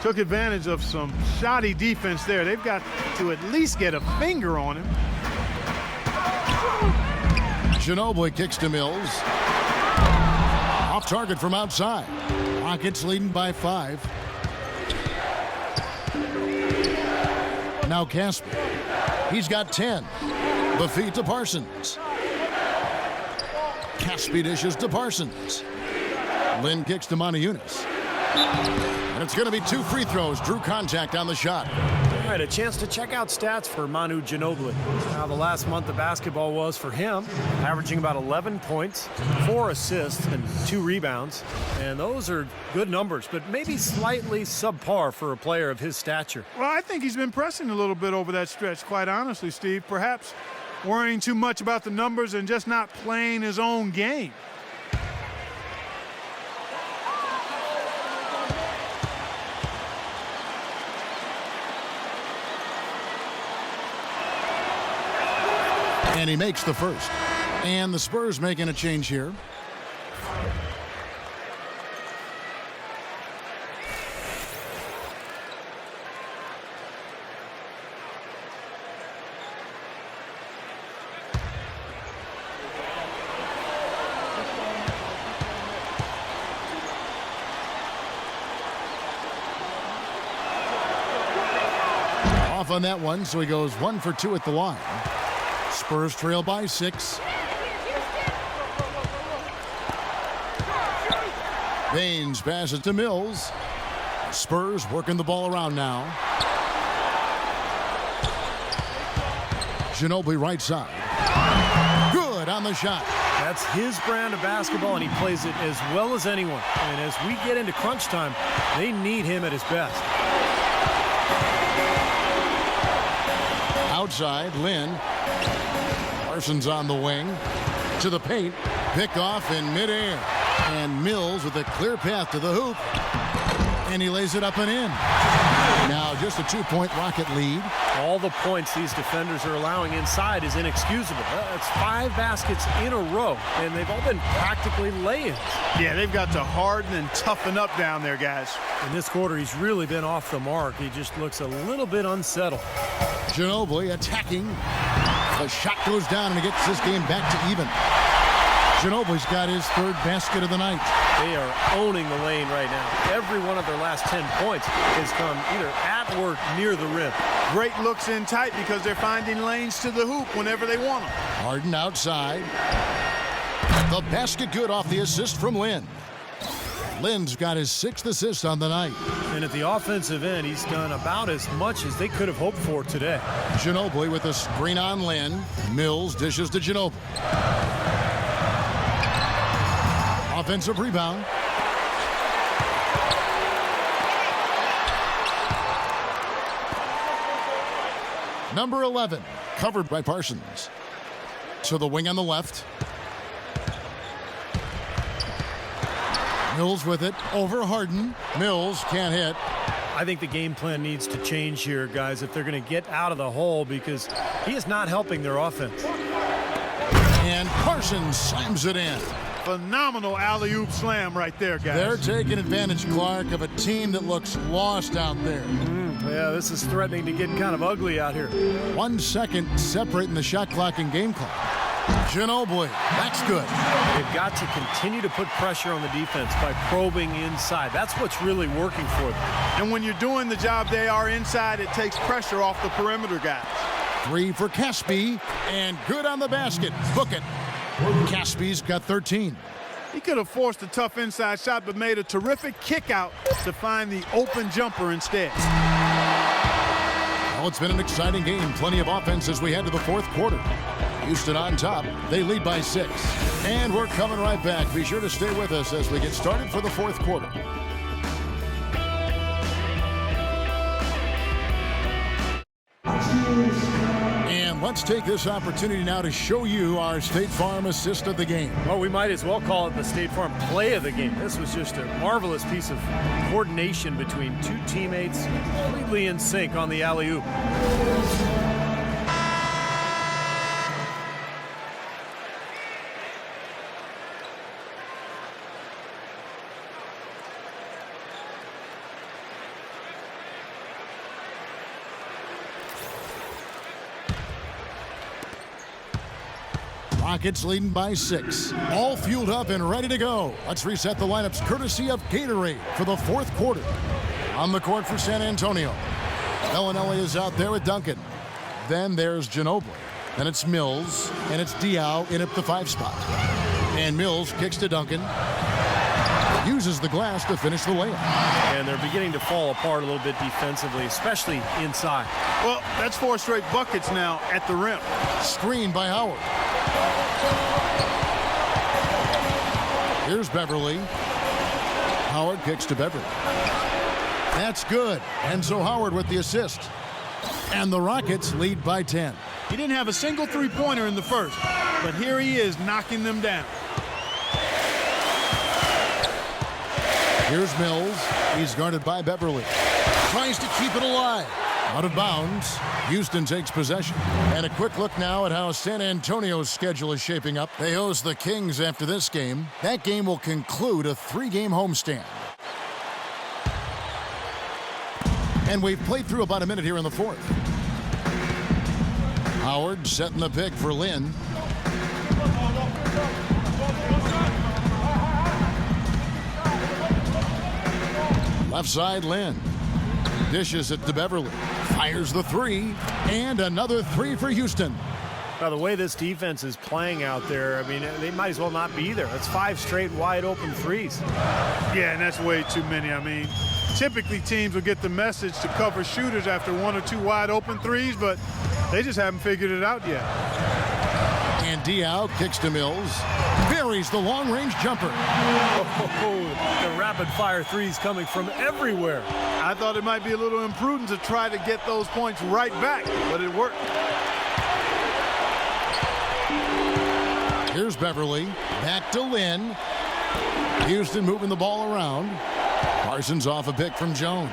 Took advantage of some shoddy defense there. They've got to at least get a finger on him. Ginobili kicks to Mills. Off target from outside. Rockets leading by 5. Now Caspi. He's got 10. The feed to Parsons. Caspi dishes to Parsons. Lynn kicks to Montejunas. And it's going to be 2 free throws. Drew contact on the shot. All right, a chance to check out stats for Manu Ginobili. How the last month of basketball was for him, averaging about 11 points, 4 assists, and 2 rebounds. And those are good numbers, but maybe slightly subpar for a player of his stature. Well, I think he's been pressing a little bit over that stretch, quite honestly, Steve. Perhaps worrying too much about the numbers and just not playing his own game. And he makes the first. And the Spurs making a change here. off on that one, so he goes 1 for 2 at the line. Spurs trail by 6. Baines passes to Mills. Spurs working the ball around now. Ginobili right side. Good on the shot. That's his brand of basketball, and he plays it as well as anyone. And as we get into crunch time, they need him at his best. Outside, Lynn. Parsons on the wing. To the paint. Pick off in midair. And Mills with a clear path to the hoop. And he lays it up and in. Now just a 2-point Rocket lead. All the points these defenders are allowing inside is inexcusable. That's 5 baskets in a row, and they've all been practically lay-ins. Yeah, they've got to harden and toughen up down there, guys. In this quarter, he's really been off the mark. He just looks a little bit unsettled. Ginobili attacking. The shot goes down, and he gets this game back to even. Ginobili's got his 3rd basket of the night. They are owning the lane right now. Every one of their last 10 points has come either at or near the rim. Great looks in tight because they're finding lanes to the hoop whenever they want them. Harden outside. The basket good off the assist from Lynn. Lynn's got his 6th assist on the night. And at the offensive end, he's done about as much as they could have hoped for today. Ginobili with a screen on Lynn. Mills dishes to Ginobili. Offensive rebound. Number 11, covered by Parsons. To the wing on the left. Mills with it, over Harden. Mills can't hit. I think the game plan needs to change here, guys, if they're going to get out of the hole, because he is not helping their offense. And Parsons slams it in. Phenomenal alley-oop slam right there, guys. They're taking advantage, Clark, of a team that looks lost out there. Yeah, this is threatening to get kind of ugly out here. 1 second separating the shot clock and game clock. Ginobili, that's good. They've got to continue to put pressure on the defense by probing inside. That's what's really working for them. And when you're doing the job they are inside, it takes pressure off the perimeter guys. 3 for Caspi, and good on the basket. Book it. Caspi's got 13. He could have forced a tough inside shot, but made a terrific kick out to find the open jumper instead. Well, it's been an exciting game. Plenty of offense as we head to the 4th quarter. Houston on top. They lead by 6. And we're coming right back. Be sure to stay with us as we get started for the 4th quarter. And let's take this opportunity now to show you our State Farm assist of the game. Well, we might as well call it the State Farm play of the game. This was just a marvelous piece of coordination between 2 teammates, completely in sync on the alley-oop. Rockets leading by 6. All fueled up and ready to go. Let's reset the lineups courtesy of Gatorade for the 4th quarter. On the court for San Antonio. Bellinelli is out there with Duncan. Then there's Ginobili. Then it's Mills. And it's Diaw in at the 5 spot. And Mills kicks to Duncan. Uses the glass to finish the layup. And they're beginning to fall apart a little bit defensively, especially inside. Well, that's 4 straight buckets now at the rim. Screen by Howard. Here's Beverly. Howard kicks to Beverly. That's good. Enzo Howard with the assist. And the Rockets lead by 10. He didn't have a single three-pointer in the first, but here he is knocking them down. Here's Mills. He's guarded by Beverly. Tries to keep it alive. Out of bounds. Houston takes possession. And a quick look now at how San Antonio's schedule is shaping up. They host the Kings after this game. That game will conclude a 3-game homestand. And we've played through about a minute here in the 4th. Howard setting the pick for Lynn. Left side, Lynn. Dishes it to Beverly. Fires the three, and another three for Houston. Now, the way this defense is playing out there, I mean, they might as well not be there. That's 5 straight wide open threes. Yeah, and that's way too many. I mean, typically teams will get the message to cover shooters after 1 or 2 wide open threes, but they just haven't figured it out yet. And Diaw kicks to Mills. Buries the long-range jumper. Oh, the rapid-fire threes coming from everywhere. I thought it might be a little imprudent to try to get those points right back, but it worked. Here's Beverly. Back to Lynn. Houston moving the ball around. Parsons off a pick from Jones.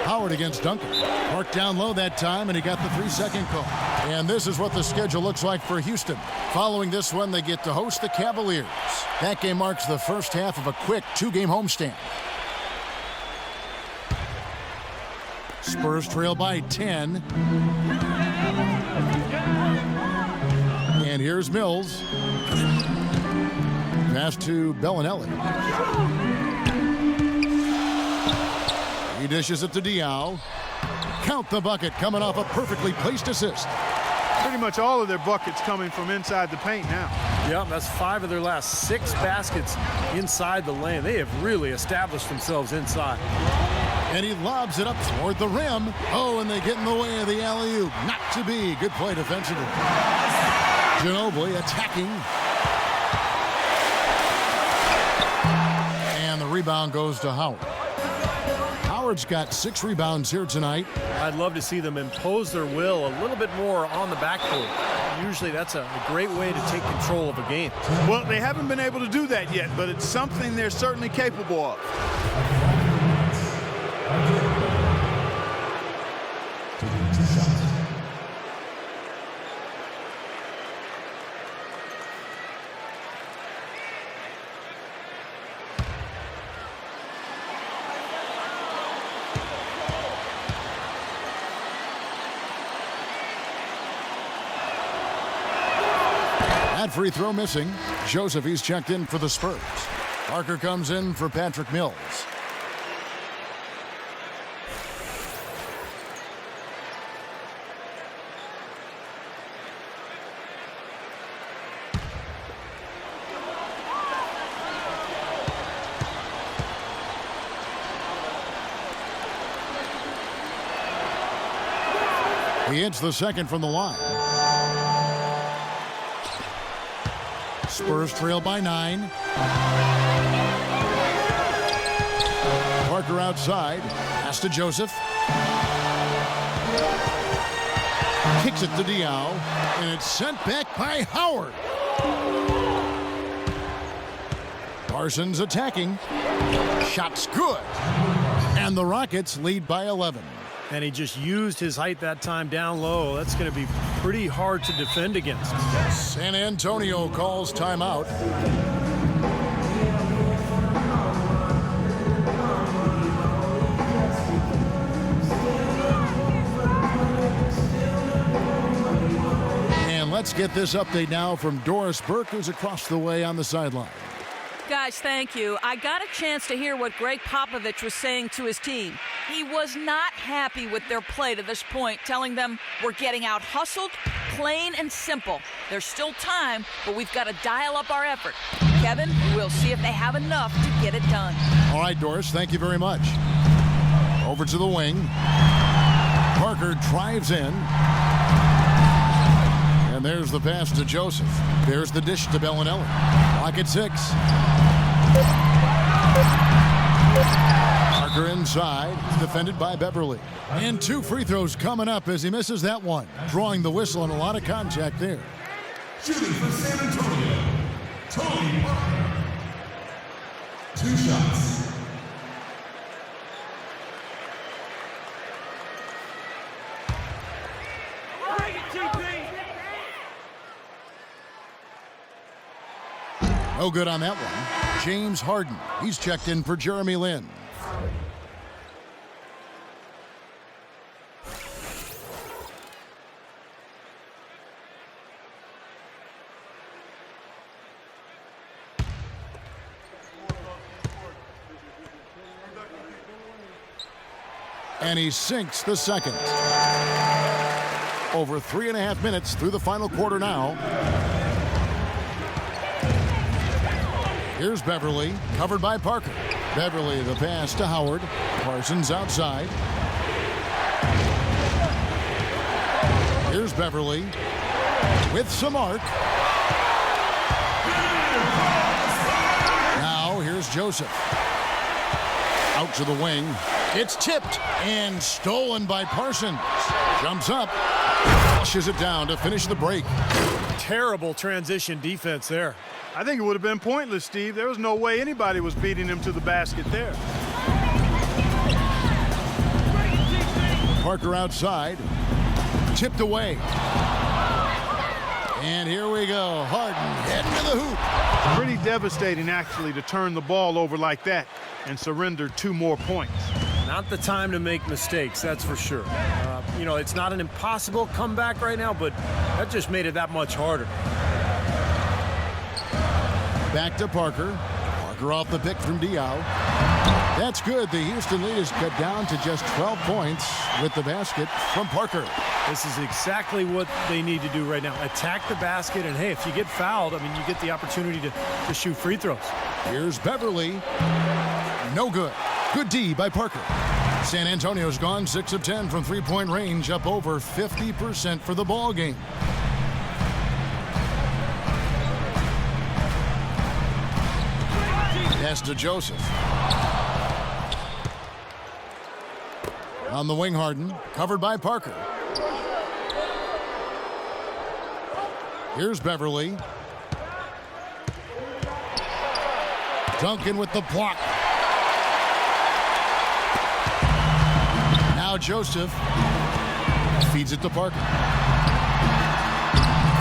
Howard against Duncan. Worked down low that time, and he got the 3-second call. And this is what the schedule looks like for Houston. Following this one, they get to host the Cavaliers. That game marks the first half of a quick 2-game homestand. Spurs trail by 10. And here's Mills. Pass to Bellinelli. He dishes it to Diaw. Count the bucket coming off a perfectly placed assist. Pretty much all of their buckets coming from inside the paint now. Yep, that's 5 of their last 6 baskets inside the lane. They have really established themselves inside. And he lobs it up toward the rim. Oh, and they get in the way of the alley-oop. Not to be. Good play defensively. Ginobili attacking. And the rebound goes to Howard. Howard's got 6 rebounds here tonight. I'd love to see them impose their will a little bit more on the backcourt. Usually that's a great way to take control of a game. Well, they haven't been able to do that yet, but it's something they're certainly capable of. That free throw missing. Joseph, he's checked in for the Spurs. Parker comes in for Patrick Mills. He hits the second from the line. Spurs trail by 9. Parker outside. Pass to Joseph. Kicks it to Diaw. And it's sent back by Howard. Parsons attacking. Shot's good. And the Rockets lead by 11. And he just used his height that time down low. That's going to be pretty hard to defend against. San Antonio calls timeout. And let's get this update now from Doris Burke, who's across the way on the sideline. Guys, thank you. I got a chance to hear what Greg Popovich was saying to his team. He was not happy with their play to this point, telling them we're getting out hustled, plain and simple. There's still time, but we've got to dial up our effort. Kevin, we'll see if they have enough to get it done. All right, Doris, thank you very much. Over to the wing. Parker drives in. And there's the pass to Joseph. There's the dish to Bellinelli. Clock at 6. Parker inside, defended by Beverly. And 2 free throws coming up as he misses that one. Drawing the whistle and a lot of contact there. Shooting for San Antonio, Tony Parker. 2 shots. No good on that one. James Harden. He's checked in for Jeremy Lin. And he sinks the second. Over 3.5 minutes through the final quarter now. Here's Beverly, covered by Parker. Beverly, the pass to Howard. Parsons outside. Here's Beverly with some arc. Now here's Joseph. Out to the wing. It's tipped and stolen by Parsons. Jumps up. Flushes it down to finish the break. Terrible transition defense there. I think it would have been pointless, Steve. There was no way anybody was beating him to the basket there. Parker outside. Tipped away. And here we go. Harden heading to the hoop. Pretty devastating, actually, to turn the ball over like that and surrender 2 more points. Not the time to make mistakes, that's for sure. It's not an impossible comeback right now, but that just made it that much harder. Back to Parker. Parker off the pick from Diaw. That's good. The Houston lead is cut down to just 12 points with the basket from Parker. This is exactly what they need to do right now. Attack the basket, and hey, if you get fouled, you get the opportunity to shoot free throws. Here's Beverly. No good. Good D by Parker. San Antonio's gone 6 of 10 from three-point range, up over 50% for the ball game. Pass to Joseph. On the wing, Harden, covered by Parker. Here's Beverly. Duncan with the block. Now Joseph feeds it to Parker.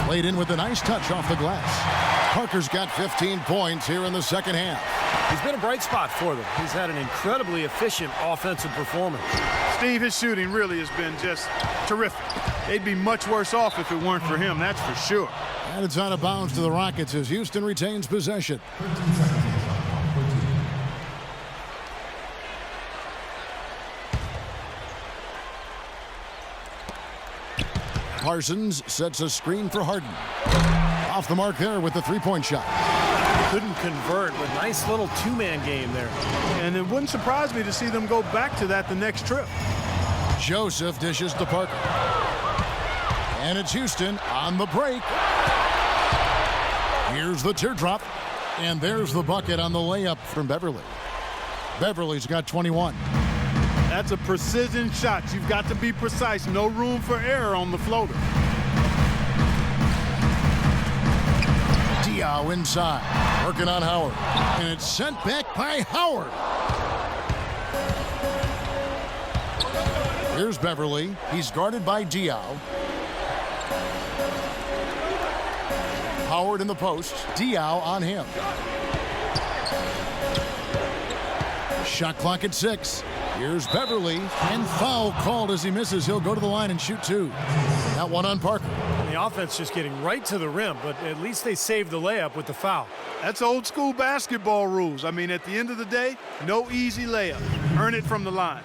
Played in with a nice touch off the glass. Parker's got 15 points here in the second half. He's been a bright spot for them. He's had an incredibly efficient offensive performance. Steve, his shooting really has been just terrific. They'd be much worse off if it weren't for him, that's for sure. And it's out of bounds to the Rockets as Houston retains possession. Parsons sets a screen for Harden. Off the mark there with the three-point shot. Couldn't convert, but nice little two-man game there. And it wouldn't surprise me to see them go back to that the next trip. Joseph dishes to Parker. And it's Houston on the break. Here's the teardrop. And there's the bucket on the layup from Beverly. Beverly's got 21. That's a precision shot. You've got to be precise. No room for error on the floater. Diaw inside. Working on Howard. And it's sent back by Howard. Here's Beverly. He's guarded by Diaw. Howard in the post. Diaw on him. Shot clock at 6. Here's Beverly, and foul called as he misses. He'll go to the line and shoot 2. That one on Parker. And the offense just getting right to the rim, but at least they saved the layup with the foul. That's old school basketball rules. I mean, at the end of the day, no easy layup. Earn it from the line.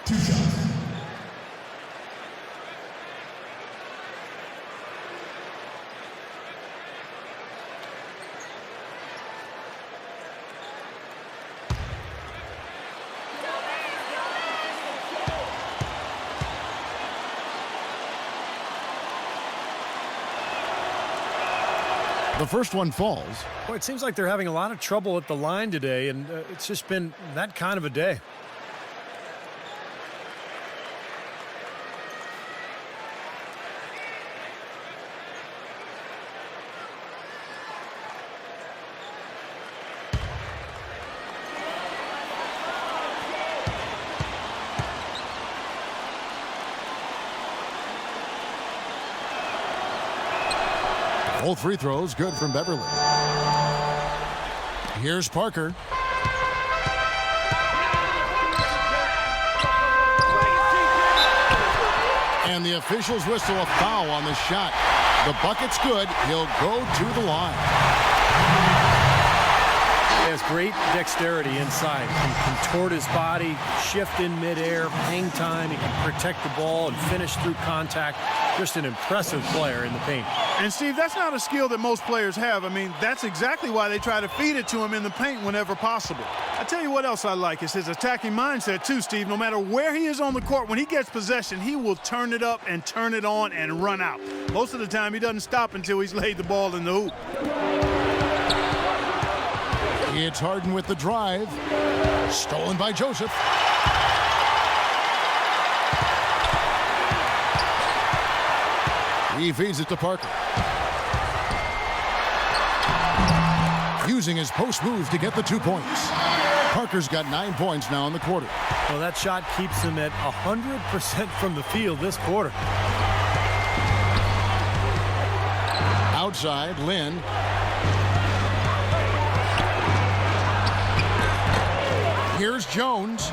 2 shots. The first one falls. Boy, it seems like they're having a lot of trouble at the line today, and it's just been that kind of a day. Both free throws good from Beverly. Here's Parker. And the officials whistle a foul on the shot. The bucket's good. He'll go to the line. He has great dexterity inside. He can contort his body, shift in midair, hang time. He can protect the ball and finish through contact. Just an impressive player in the paint. And, Steve, that's not a skill that most players have. I mean, that's exactly why they try to feed it to him in the paint whenever possible. I tell you what else I like is his attacking mindset, too, Steve. No matter where he is on the court, when he gets possession, he will turn it up and turn it on and run out. Most of the time, he doesn't stop until he's laid the ball in the hoop. It's Harden with the drive. Stolen by Joseph. He feeds it to Parker. Using his post move to get the 2 points. Parker's got 9 points now in the quarter. Well, that shot keeps him at 100% from the field this quarter. Outside, Lynn. Here's Jones.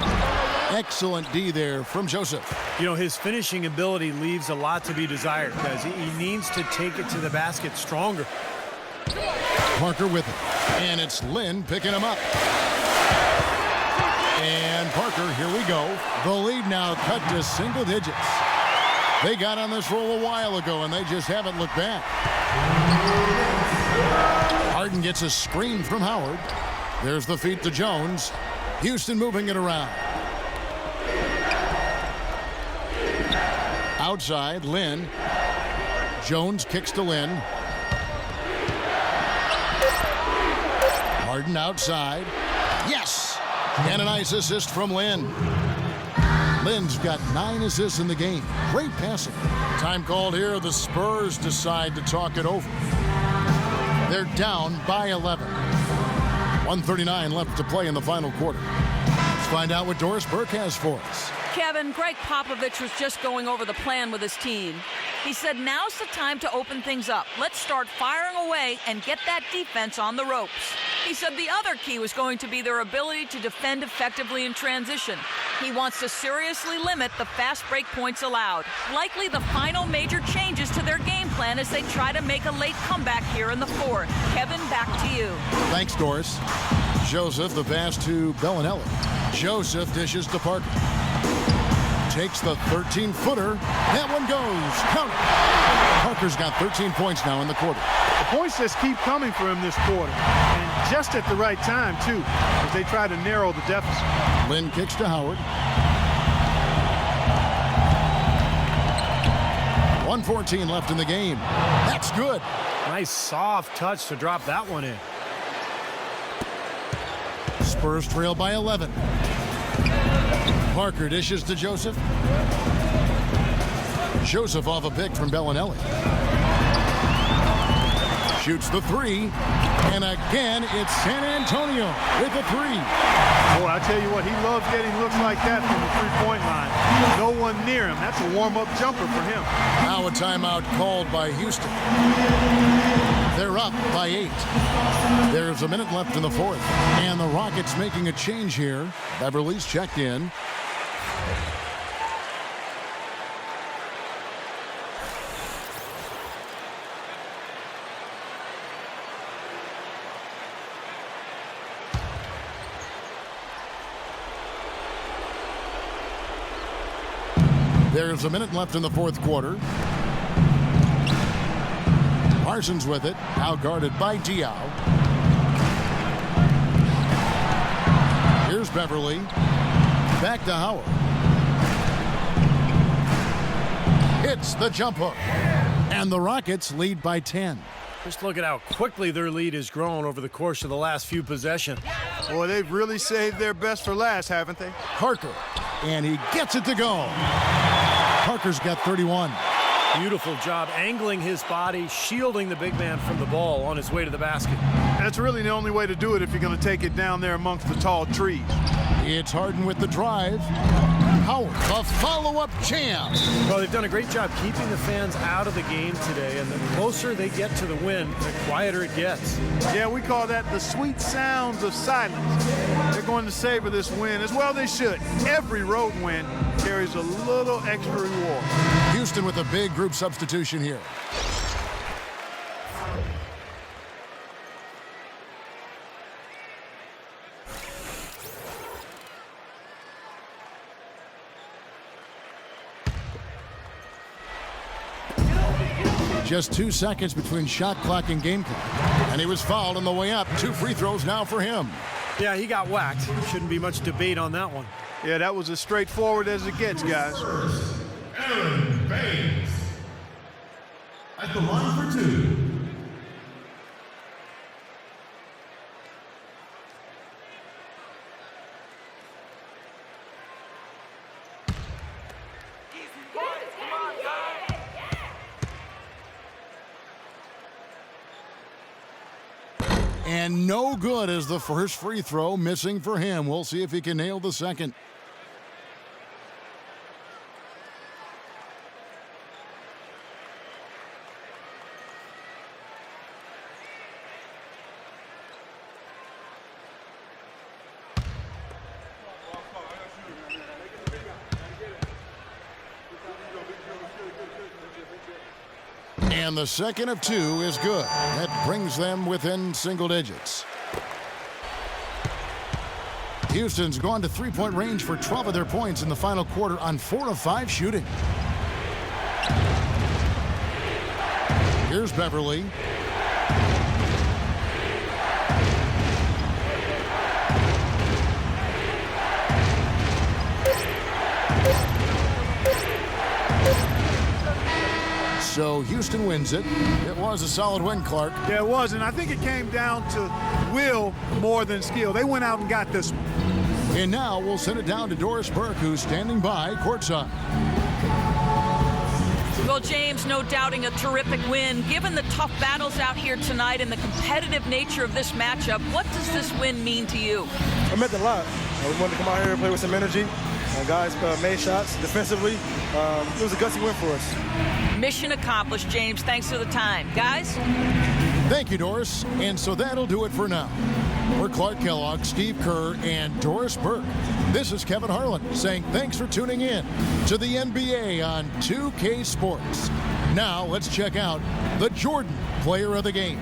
Excellent D there from Joseph. You know, his finishing ability leaves a lot to be desired because he needs to take it to the basket stronger. Parker with it. And it's Lynn picking him up. And Parker, here we go. The lead now cut to single digits. They got on this roll a while ago, and they just haven't looked back. Harden gets a screen from Howard. There's the feed to Jones. Houston moving it around. Outside, Lynn. Jones kicks to Lynn. Harden outside. Yes! And a nice assist from Lynn. Lynn's got 9 assists in the game. Great passing. Time called here. The Spurs decide to talk it over. They're down by 11. 1:39 left to play in the final quarter. Let's find out what Doris Burke has for us. Kevin, Greg Popovich was just going over the plan with his team. He said, now's the time to open things up. Let's start firing away and get that defense on the ropes. He said the other key was going to be their ability to defend effectively in transition. He wants to seriously limit the fast break points allowed. Likely the final major changes to their game plan as they try to make a late comeback here in the fourth. Kevin, back to you. Thanks, Doris. Joseph, the pass to Bellinelli. Joseph dishes to Parker. Takes the 13-footer. That one goes. Count it. Parker's got 13 points now in the quarter. The points just keep coming for him this quarter. And just at the right time, too, as they try to narrow the deficit. Lynn kicks to Howard. 1:14 left in the game. That's good. Nice soft touch to drop that one in. Spurs trail by 11. Parker dishes to Joseph. Joseph off a pick from Bellinelli. Shoots the 3. And again, it's San Antonio with a 3. Boy, I tell you what, he loves getting looks like that from the three-point line. No one near him. That's a warm-up jumper for him. Now a timeout called by Houston. They're up by 8. There's a minute left in the fourth. And the Rockets making a change here. Beverly's checked in. There's a minute left in the fourth quarter. Parsons with it, now guarded by Diaw. Here's Beverly. Back to Howard. Hits the jump hook. And the Rockets lead by 10. Just look at how quickly their lead has grown over the course of the last few possessions. Boy, they've really saved their best for last, haven't they? Parker, and he gets it to go. Parker's got 31. Beautiful job angling his body, shielding the big man from the ball on his way to the basket. That's really the only way to do it if you're going to take it down there amongst the tall trees. It's Harden with the drive. Howard, the follow-up jam. Well, they've done a great job keeping the fans out of the game today, and the closer they get to the win, the quieter it gets. Yeah, we call that the sweet sounds of silence. They're going to savor this win, as well they should. Every road win carries a little extra reward. Houston with a big group substitution here. Just 2 seconds between shot clock and game clock. And he was fouled on the way up. 2 free throws now for him. Yeah, he got whacked. Shouldn't be much debate on that one. Yeah, that was as straightforward as it gets, guys. Aaron Baines at the line for 2. And no good as the first free throw missing for him. We'll see if he can nail the second. And the second of 2 is good. That brings them within single digits. Houston's gone to three-point range for 12 of their points in the final quarter on 4 of 5 shooting. Here's Beverly. So Houston wins it. It was a solid win, Clark. Yeah, it was, and I think it came down to will more than skill. They went out and got this one. And now we'll send it down to Doris Burke, who's standing by courtside. Well, James, no doubting a terrific win. Given the tough battles out here tonight and the competitive nature of this matchup, what does this win mean to you? It meant a lot. We wanted to come out here and play with some energy. Guys made shots defensively. It was a gutsy win for us. Mission accomplished, James. Thanks for the time. Guys? Thank you, Doris. And so that'll do it for now. For Clark Kellogg, Steve Kerr, and Doris Burke, this is Kevin Harlan saying thanks for tuning in to the NBA on 2K Sports. Now let's check out the Jordan Player of the Game.